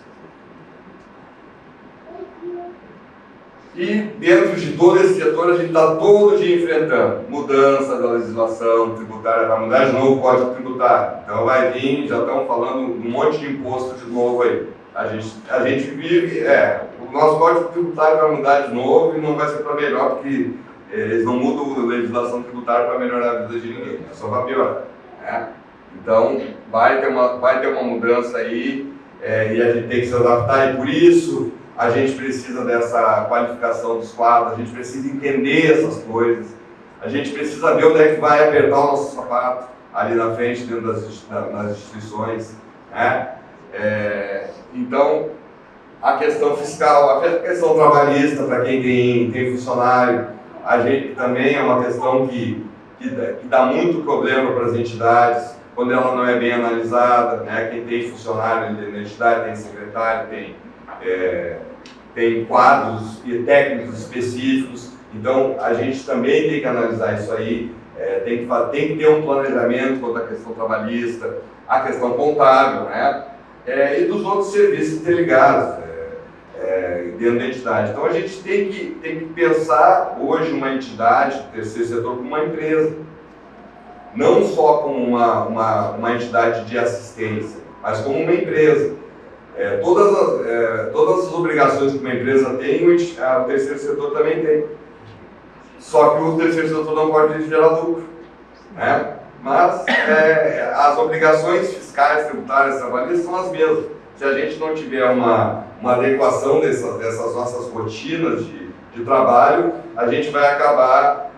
E dentro de todo esse setor a gente está todo dia enfrentando mudança da legislação tributária, vai mudar de novo o Código Tributário. Então vai vir, já estão falando um monte de imposto de novo aí. A gente vive, o nosso Código Tributário vai mudar de novo e não vai ser para melhor, porque eles não mudam a legislação tributária para melhorar a vida de ninguém, só para piorar, né? Então vai ter uma mudança aí, e a gente tem que se adaptar, e por isso a gente precisa dessa qualificação dos quadros, a gente precisa entender essas coisas, a gente precisa ver onde é que vai apertar o nosso sapato ali na frente, dentro das instituições, né? Então, a questão fiscal, a questão trabalhista para quem tem funcionário, a gente também é uma questão que dá muito problema para as entidades, quando ela não é bem analisada, né? Quem tem funcionário na entidade, tem secretário, tem quadros e técnicos específicos, então a gente também tem que analisar isso aí, tem que ter um planejamento quanto à questão trabalhista, a questão contábil, né? E dos outros serviços interligados dentro da entidade. Então a gente tem que pensar hoje uma entidade do terceiro setor como uma empresa, não só como uma entidade de assistência, mas como uma empresa. Todas as obrigações que uma empresa tem, o terceiro setor também tem. Só que o terceiro setor não pode gerar lucro, né? Mas as obrigações fiscais, tributárias, trabalhistas são as mesmas. Se a gente não tiver uma adequação dessas nossas rotinas de trabalho, a gente vai acabar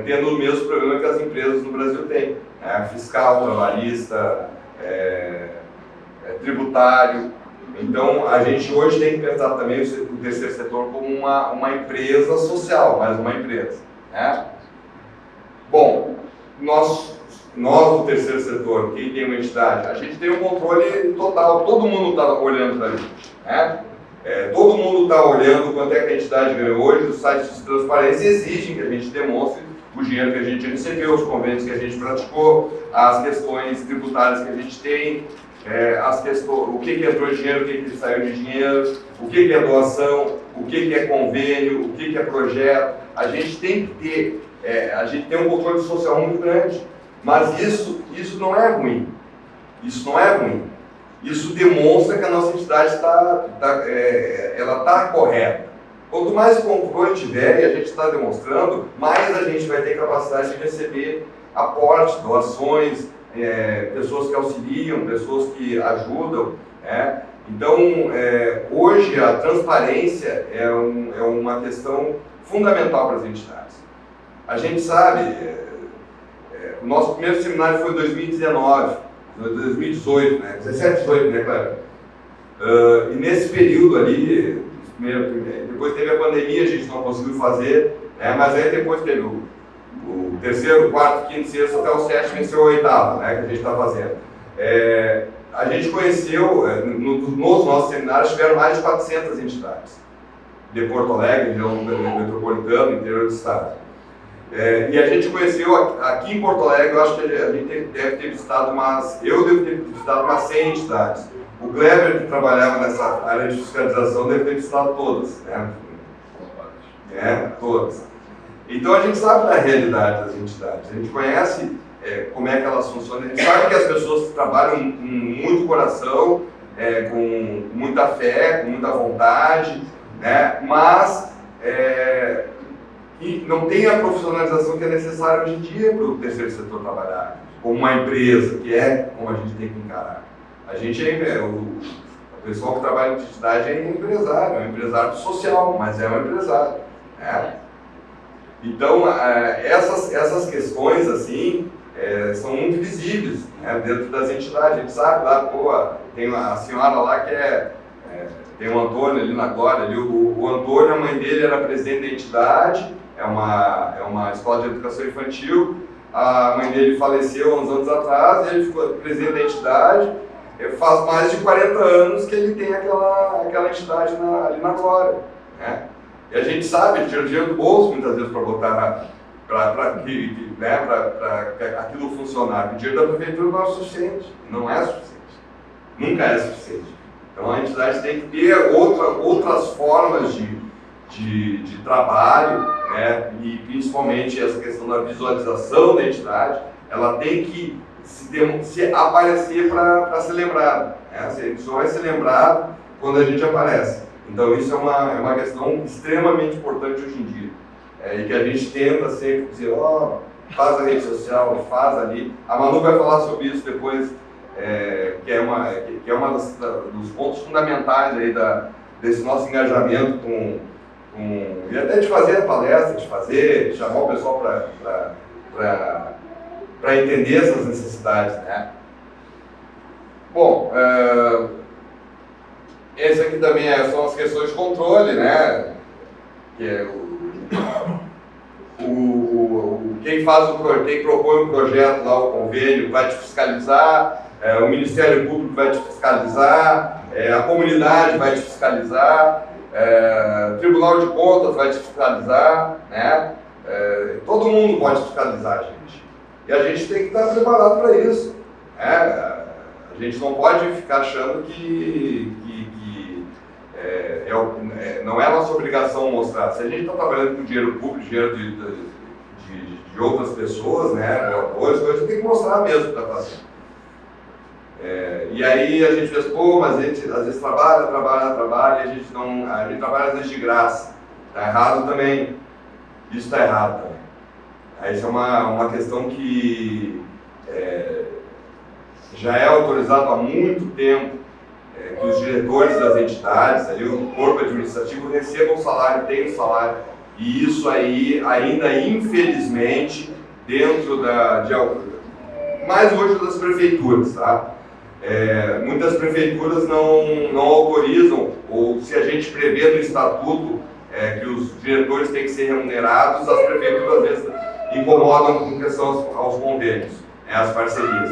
tendo o mesmo problema que as empresas no Brasil têm, né? Fiscal, trabalhista, tributário. Então, a gente hoje tem que pensar também o terceiro setor como uma empresa social, mais uma empresa, né? Bom, nós do terceiro setor, quem tem uma entidade, a gente tem um controle total, todo mundo está olhando para a gente, né? Todo mundo está olhando quanto é que a entidade ganhou hoje, os sites de transparência exigem que a gente demonstre o dinheiro que a gente recebeu, os convênios que a gente praticou, as questões tributárias que a gente tem, o que entrou de dinheiro, o que saiu de dinheiro, o que é doação, o que é convênio, o que é projeto. A gente tem que ter, a gente tem um controle social muito grande, mas isso não é ruim. Isso não é ruim. Isso demonstra que a nossa entidade está correta. Quanto mais controle tiver, e a gente está demonstrando, mais a gente vai ter capacidade de receber aportes, doações, pessoas que auxiliam, pessoas que ajudam, né? Então, hoje a transparência é uma questão fundamental para as entidades. A gente sabe, o nosso primeiro seminário foi em 2019, 2018, né? 17, 18, né, Cléber? E nesse período ali, depois teve a pandemia, a gente não conseguiu fazer, mas aí depois teve o terceiro, quarto, quinto, sexto, até o sétimo, esse é o oitavo, né, que a gente está fazendo. A gente conheceu, nos nossos seminários, tiveram mais de 400 entidades, de Porto Alegre, região metropolitana, interior do estado. E a gente conheceu aqui em Porto Alegre, eu acho que a gente deve ter visitado eu devo ter visitado umas 100 entidades. O Kleber, que trabalhava nessa área de fiscalização, deve ter visitado todas, né? Todas. Então a gente sabe da realidade das entidades, a gente conhece como é que elas funcionam, a gente sabe que as pessoas trabalham com muito coração, com muita fé, com muita vontade, né? Mas e não tem a profissionalização que é necessária hoje em dia para o terceiro setor trabalhar, como uma empresa, que é como a gente tem que encarar. A gente o pessoal que trabalha em entidade é um empresário social, mas é um empresário, né? Então, essas questões, assim, são muito visíveis, né, dentro das entidades. A gente sabe lá, tem a senhora lá que tem o Antônio ali na Glória, ali, o Antônio, a mãe dele era presidente da entidade, é uma escola de educação infantil, a mãe dele faleceu uns anos atrás, ele ficou presidente da entidade, faz mais de 40 anos que ele tem aquela entidade ali na Glória, né? E a gente sabe, ele tira dinheiro do bolso muitas vezes para botar, para aquilo funcionar. O dinheiro da prefeitura não é suficiente, não é suficiente, nunca é suficiente. Então a entidade tem que ter outras formas de trabalho, né? E principalmente essa questão da visualização da entidade, ela tem que se aparecer para ser lembrado, né? A gente só vai ser lembrado quando a gente aparece. Então isso é uma questão extremamente importante hoje em dia, e que a gente tenta sempre dizer, faz a rede social, faz ali. A Manu vai falar sobre isso depois, que é uma dos pontos fundamentais aí desse nosso engajamento e até de fazer a palestra, de chamar o pessoal para entender essas necessidades, né? Bom, esse aqui também são as questões de controle, né? Que é quem propõe um projeto lá, o convênio, vai te fiscalizar, o Ministério Público vai te fiscalizar, a comunidade vai te fiscalizar, o Tribunal de Contas vai te fiscalizar, né? Todo mundo pode fiscalizar a gente. E a gente tem que estar preparado para isso, né? A gente não pode ficar achando que não é nossa obrigação mostrar. Se a gente está trabalhando com dinheiro público, dinheiro de outras pessoas, né, a gente tem que mostrar mesmo o que está fazendo. E aí a gente diz, mas a gente às vezes trabalha, e a gente trabalha às vezes de graça. Está errado também. Isso está errado também. Isso é uma questão que já é autorizado há muito tempo, que os diretores das entidades, ali, o corpo administrativo, recebam salário, tenham salário, e isso aí ainda, infelizmente, dentro mais hoje das prefeituras, tá? Muitas prefeituras não autorizam, ou se a gente prevê no estatuto que os diretores têm que ser remunerados, as prefeituras às vezes incomodam com questão aos convênios, às parcerias.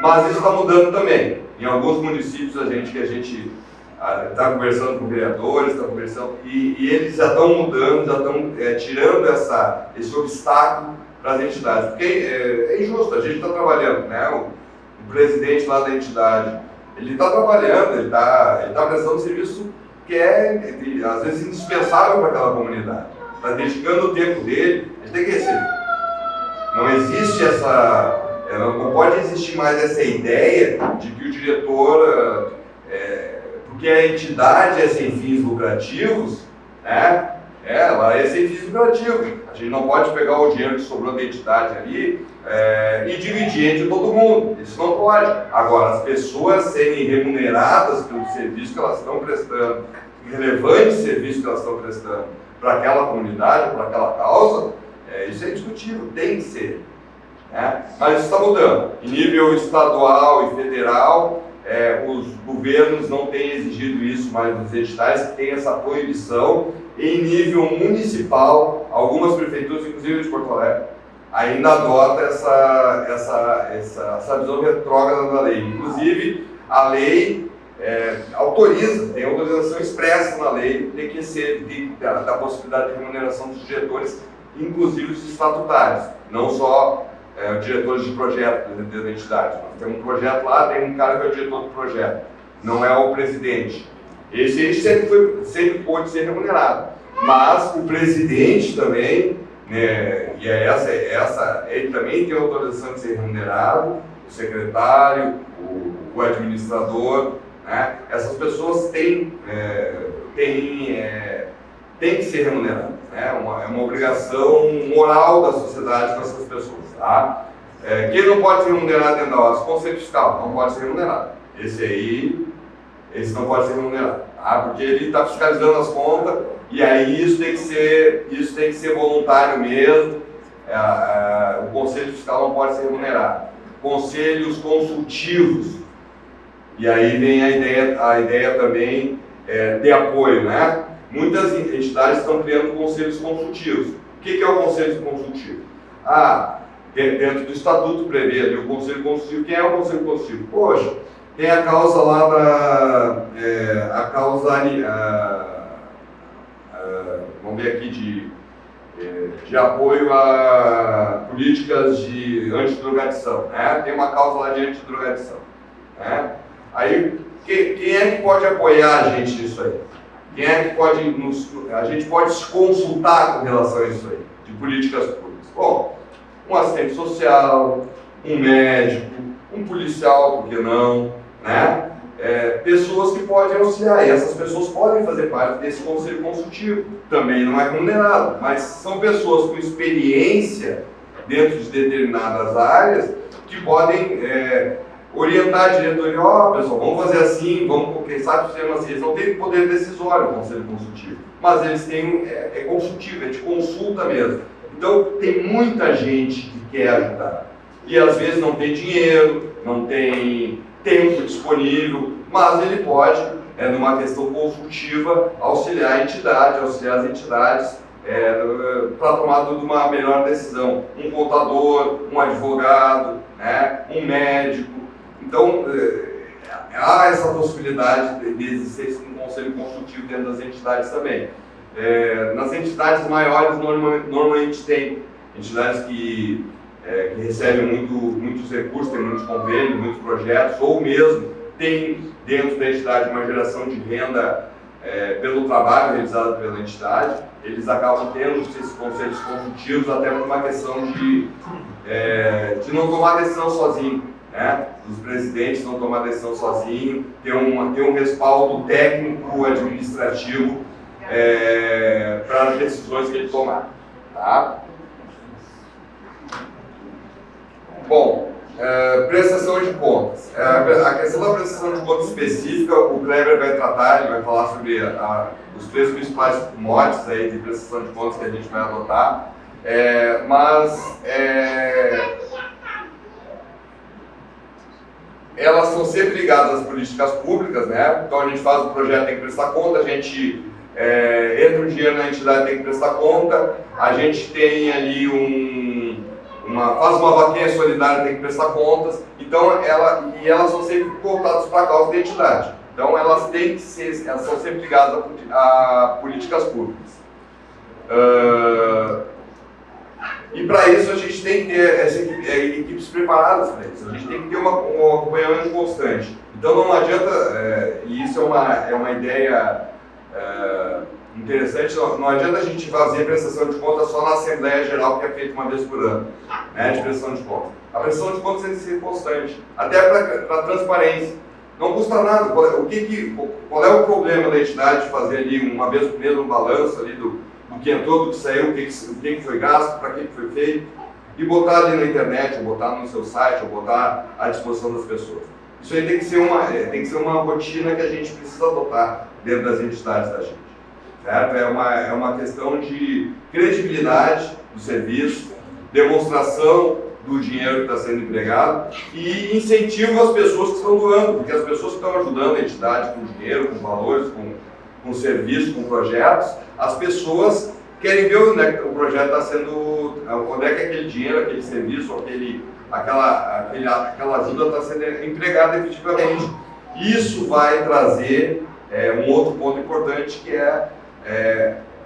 Mas isso está mudando também. Em alguns municípios a gente está conversando com vereadores, e eles já estão mudando, já estão tirando esse obstáculo para as entidades. Porque é injusto, a gente está trabalhando, né? O presidente lá da entidade, ele está trabalhando, ele está prestando um serviço que às vezes indispensável para aquela comunidade. Está dedicando o tempo dele, ele tem que receber. Não existe não pode existir mais essa ideia de que o diretor, porque a entidade é sem fins lucrativos, né? Ela é sem fins lucrativos. A gente não pode pegar o dinheiro que sobrou da entidade ali e dividir entre todo mundo. Isso não pode. Agora, as pessoas serem remuneradas pelo serviço que elas estão prestando, relevante serviço que elas estão prestando para aquela comunidade, para aquela causa, isso é indiscutível, tem que ser. Mas isso está mudando. Em nível estadual e federal, os governos não têm exigido isso mais dos editais, que tem essa proibição. Em nível municipal, algumas prefeituras, inclusive de Porto Alegre, ainda adotam essa visão retrógrada da lei. Inclusive, a lei autoriza, tem autorização expressa na lei de que da possibilidade de remuneração dos diretores inclusive os estatutários, não só diretores de projeto da entidade. Nós temos um projeto lá, tem um cara que é o diretor do projeto, não é o presidente. Esse aí sempre pôde ser remunerado, mas o presidente também, né, e ele também tem autorização de ser remunerado, o secretário, o administrador, né, essas pessoas têm que ser remuneradas, né, é uma obrigação moral da sociedade com essas pessoas. Tá? Quem não pode ser remunerado dentro da OAS? O Conselho Fiscal não pode ser remunerado. Esse não pode ser remunerado, tá? Porque ele está fiscalizando as contas e aí isso tem que ser voluntário mesmo. O Conselho Fiscal não pode ser remunerado. Conselhos consultivos, e aí vem a ideia também de apoio, né? Muitas entidades estão criando conselhos consultivos. O que é o conselho consultivo? Dentro do estatuto prevê ali o conselho consultivo. Quem é o conselho consultivo? Poxa, tem a causa lá vamos ver aqui, de apoio a políticas de antidrogadição, né? Tem uma causa lá de antidrogadição, né? Aí, quem é que pode apoiar a gente nisso aí? Quem é que pode a gente pode se consultar com relação a isso aí, de políticas públicas? Bom, um assistente social, um médico, um policial, por que não, né? Pessoas que podem auxiliar, e essas pessoas podem fazer parte desse conselho consultivo, também não é remunerado, mas são pessoas com experiência dentro de determinadas áreas que podem orientar a diretoria, pessoal, vamos fazer assim, quem sabe fazer assim. Eles não têm poder decisório no conselho consultivo, mas eles têm, consultivo, de consulta mesmo. Então tem muita gente que quer ajudar, e às vezes não tem dinheiro, não tem tempo disponível, mas ele pode, numa questão consultiva, auxiliar as entidades para a tomada de uma melhor decisão. Um contador, um advogado, né, um médico. Então, há essa possibilidade de existência de um conselho consultivo dentro das entidades também. Nas entidades maiores, normalmente tem entidades que recebem muitos recursos, tem muitos convênios, muitos projetos, ou mesmo tem dentro da entidade uma geração de renda pelo trabalho realizado pela entidade. Eles acabam tendo esses conselhos consultivos até por uma questão de não tomar decisão sozinho, né? Os presidentes não tomar decisão sozinho, ter um respaldo técnico, administrativo para as decisões que ele tomar. Tá? Bom, prestação de contas. A questão da prestação de contas específica, o Kleber vai tratar, ele vai falar sobre os três principais motes aí de prestação de contas que a gente vai adotar, elas são sempre ligadas às políticas públicas, né? Então a gente faz o projeto, tem que prestar conta, a gente entra um dinheiro na entidade, tem que prestar conta, a gente tem ali faz uma vaquinha solidária, tem que prestar contas. Então elas são sempre voltadas para a causa da entidade. Então elas são sempre ligadas a políticas públicas. E para isso a gente tem que ter equipes preparadas para isso. A gente tem que ter um acompanhamento constante. Então não adianta, e isso é uma ideia interessante, não adianta a gente fazer prestação de contas só na Assembleia Geral, que é feita uma vez por ano, né, de prestação de contas. A prestação de contas tem que ser constante, até para transparência. Não custa nada. Qual é o problema da entidade de fazer ali uma vez por mês um balanço ali do que entrou, do que saiu, o que foi gasto, para que foi feito, e botar ali na internet, ou botar no seu site, ou botar à disposição das pessoas. Isso aí tem que ser uma rotina que a gente precisa adotar dentro das entidades da gente. Certo? É uma questão de credibilidade do serviço, demonstração do dinheiro que está sendo empregado e incentivo às pessoas que estão doando, porque as pessoas que estão ajudando a entidade com dinheiro, com valores, com serviço, com projetos, as pessoas querem ver onde é que o projeto está sendo, onde é que aquele dinheiro, aquele serviço, aquela ajuda está sendo empregada efetivamente. Isso vai trazer um outro ponto importante, que é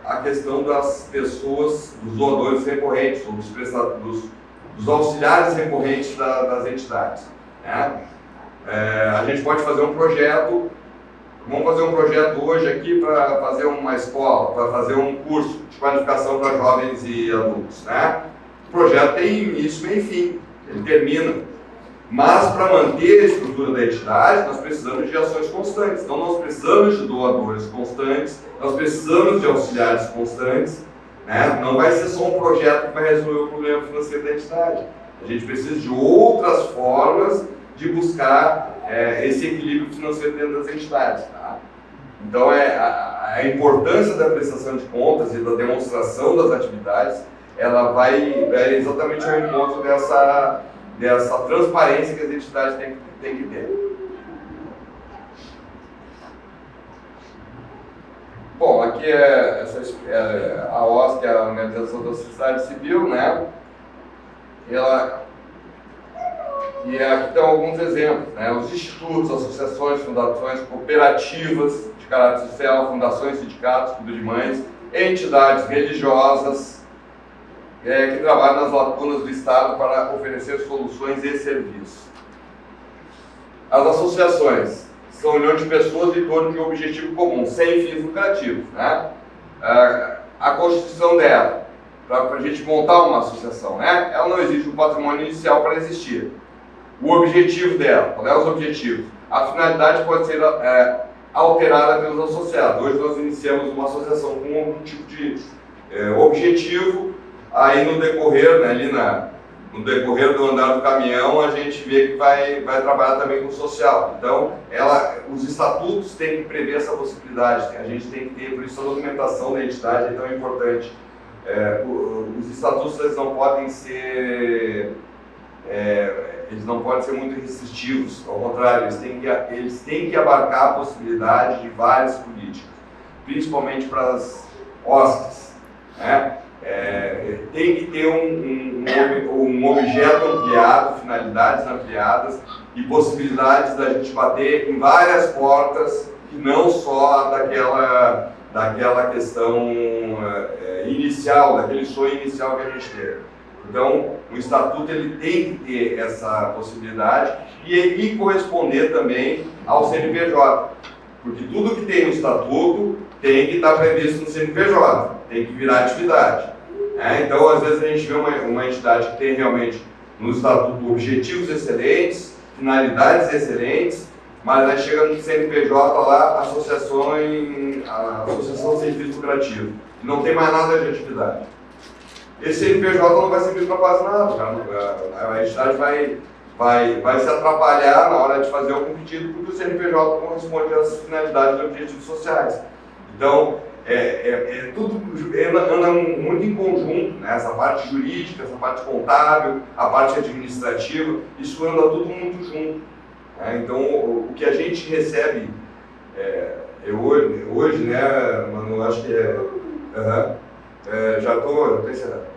a questão das pessoas, dos doadores recorrentes, ou dos auxiliares recorrentes das entidades, né? A gente pode fazer um projeto, vamos fazer um projeto hoje aqui para fazer uma escola, para fazer um curso de qualificação para jovens e adultos, né? O projeto tem início, meio e fim, ele termina. Mas para manter a estrutura da entidade, nós precisamos de ações constantes. Então nós precisamos de doadores constantes, nós precisamos de auxiliares constantes, né? Não vai ser só um projeto que vai resolver o problema financeiro da entidade. A gente precisa de outras formas de buscar esse equilíbrio financeiro dentro das entidades. Tá? Então a importância da prestação de contas e da demonstração das atividades, ela vai exatamente ao encontro dessa transparência que as entidades têm que ter. Bom, aqui a OSC, que é a Organização da Sociedade Civil, né? E aqui estão alguns exemplos, né? Os institutos, associações, fundações, cooperativas de caráter social, fundações, sindicatos, clube de mães, entidades religiosas, que trabalham nas lacunas do Estado para oferecer soluções e serviços. As associações são união de pessoas em torno de um objetivo comum, sem fins lucrativos, né? A constituição dela, para a gente montar uma associação, né? Ela não exige um patrimônio inicial para existir. O objetivo dela, qual é os objetivos? A finalidade pode ser alterada pelos associados. Hoje nós iniciamos uma associação com algum tipo de objetivo. Aí no decorrer, né, ali no decorrer do andar do caminhão, a gente vê que vai trabalhar também com o social. Então, os estatutos têm que prever essa possibilidade. A gente tem que ter, por isso a documentação da entidade é tão importante. Os estatutos eles não podem ser muito restritivos, ao contrário, eles têm que abarcar a possibilidade de várias políticas, principalmente para as OSCs, né? Tem que ter um objeto ampliado, finalidades ampliadas e possibilidades da gente bater em várias portas e não só daquela questão inicial, daquele sonho inicial que a gente teve. Então, o Estatuto ele tem que ter essa possibilidade e corresponder também ao CNPJ, porque tudo que tem no Estatuto tem que estar previsto no CNPJ, tem que virar atividade. Então, às vezes a gente vê uma entidade que tem realmente no Estatuto objetivos excelentes, finalidades excelentes, mas aí chega no CNPJ lá, Associação Sem Fins Lucrativos, e não tem mais nada de atividade. Esse CNPJ não vai servir para quase nada, a entidade vai se atrapalhar na hora de fazer algum pedido, porque o CNPJ corresponde às finalidades e objetivos sociais. Então, tudo anda muito em conjunto, né? Essa parte jurídica, essa parte contábil, a parte administrativa, isso anda tudo muito junto. Né? Então, o que a gente recebe hoje, né, Manu, acho que já estou encerrando.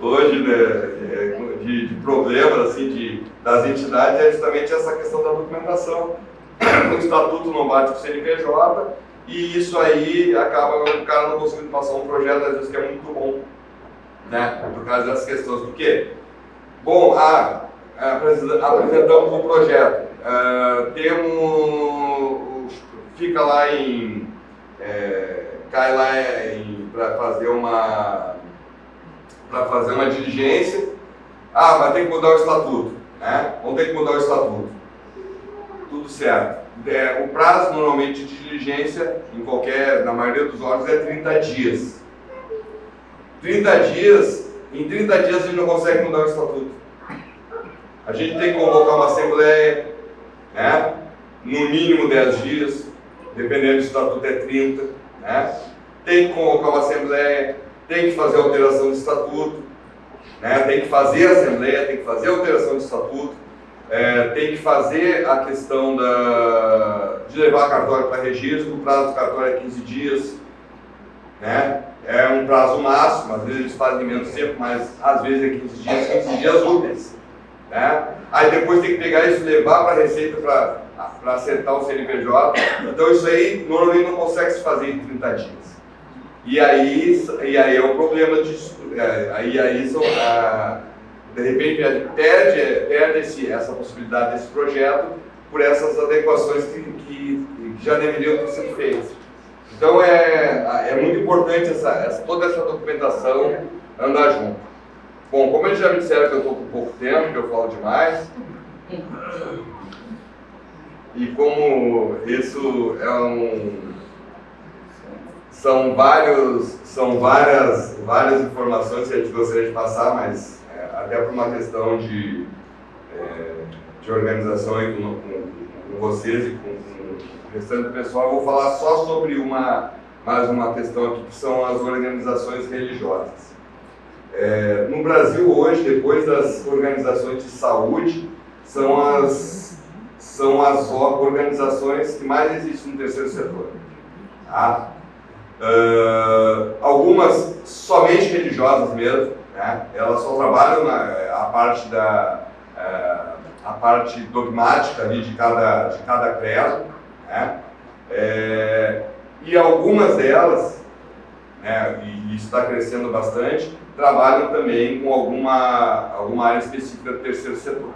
Hoje, né, de problemas assim, das entidades é justamente essa questão da documentação. O Estatuto não bate com o CNPJ e isso aí acaba o cara não conseguindo passar um projeto, às vezes, que é muito bom, né, por causa dessas questões. Por quê? Bom, apresentamos um projeto, fica lá cai lá para fazer uma diligência, vai ter que mudar o Estatuto, né? Vamos ter que mudar o Estatuto. Tudo certo. O prazo normalmente de diligência, na maioria dos órgãos, é 30 dias. Em 30 dias a gente não consegue mudar o Estatuto. A gente tem que convocar uma assembleia, né? No mínimo 10 dias, dependendo do Estatuto é 30, né? Tem que convocar uma assembleia, tem que fazer alteração do Estatuto, né? Tem que fazer a assembleia, tem que fazer a alteração do Estatuto, tem que fazer a questão de levar cartório para registro. O prazo do cartório é 15 dias, né? É um prazo máximo, às vezes eles fazem menos tempo, mas às vezes é 15 dias úteis, né? Aí depois tem que pegar isso e levar para a Receita para acertar o CNPJ. Então isso aí normalmente não consegue se fazer em 30 dias. E aí é um problema de repente perde essa possibilidade desse projeto por essas adequações que já deveriam ter sido feitas. Então é muito importante toda essa documentação andar junto. Bom, como eles já me disseram que eu estou com pouco tempo, que eu falo demais, e como isso são várias informações que a gente gostaria de passar, mas até por uma questão de organização aí com vocês e com o restante do pessoal, eu vou falar só sobre mais uma questão aqui, que são as organizações religiosas. No Brasil hoje, depois das organizações de saúde, são as organizações que mais existem no terceiro setor. Tá? Algumas somente religiosas mesmo, né? Elas só trabalham a parte dogmática ali de cada credo, né? E algumas delas, né, e isso está crescendo bastante, trabalham também com alguma área específica do terceiro setor.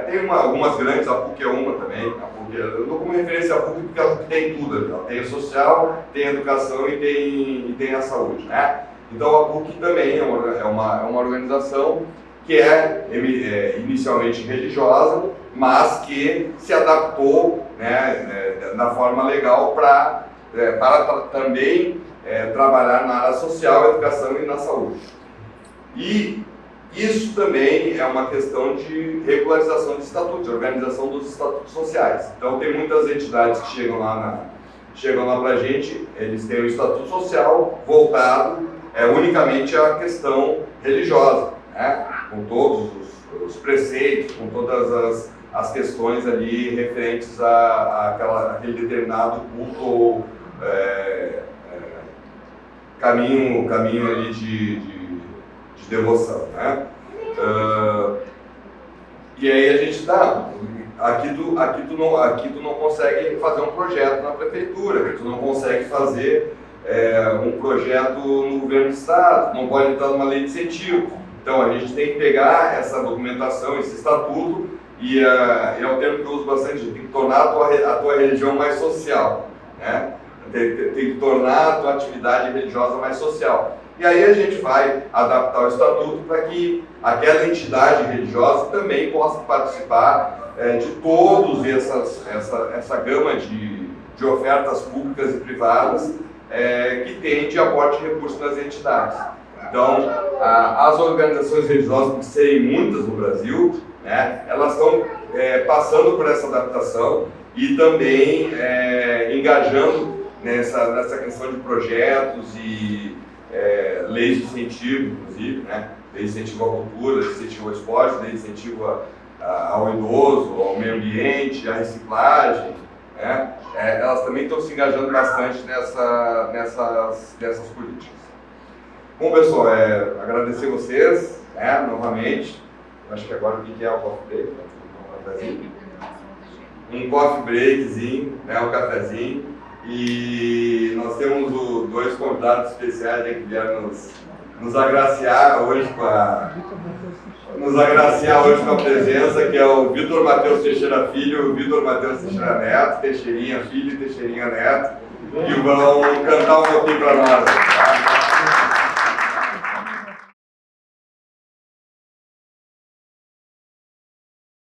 Tem algumas grandes, a PUC é uma também. Eu dou como referência a PUC porque ela tem tudo. Ela tem o social, tem a educação e tem a saúde. Né? Então a PUC também é uma organização que inicialmente religiosa, mas que se adaptou, né, da forma legal para também trabalhar na área social, educação e na saúde. E isso também é uma questão de regularização de estatutos, de organização dos estatutos sociais. Então tem muitas entidades que chegam lá para a gente, eles têm o estatuto social voltado unicamente à questão religiosa, né? Com todos os preceitos, com todas as questões ali referentes àquele determinado culto ou caminho ali de devoção, né? E aí a gente aqui tu não consegue fazer um projeto na prefeitura, tu não consegue fazer um projeto no governo do estado, não pode entrar numa lei de incentivo. Então a gente tem que pegar essa documentação, esse estatuto, e é um termo que eu uso bastante, tem que tornar a tua religião mais social, né? Tem que tornar a tua atividade religiosa mais social. E aí a gente vai adaptar o estatuto para que aquela entidade religiosa também possa participar de todos essa gama de ofertas públicas e privadas que tem de aporte de recursos nas entidades. Então, as organizações religiosas, por serem muitas no Brasil, né, elas estão passando por essa adaptação e também engajando nessa questão de projetos e leis de incentivo, inclusive, né? Lei de incentivo à cultura, lei de incentivo ao esporte, lei de incentivo ao idoso, ao meio ambiente, à reciclagem, né? Elas também estão se engajando bastante nessas políticas. Bom, pessoal, agradecer vocês, novamente. Acho que agora o que é o coffee break? Um coffee breakzinho, né? Um cafezinho. E nós temos dois convidados especiais que vieram nos agraciar hoje com a presença, que é o Vitor Matheus Teixeira Filho e o Vitor Matheus Teixeira Neto, Teixeirinha Filho e Teixeirinha Neto, que vão cantar um pouquinho para nós. Tá?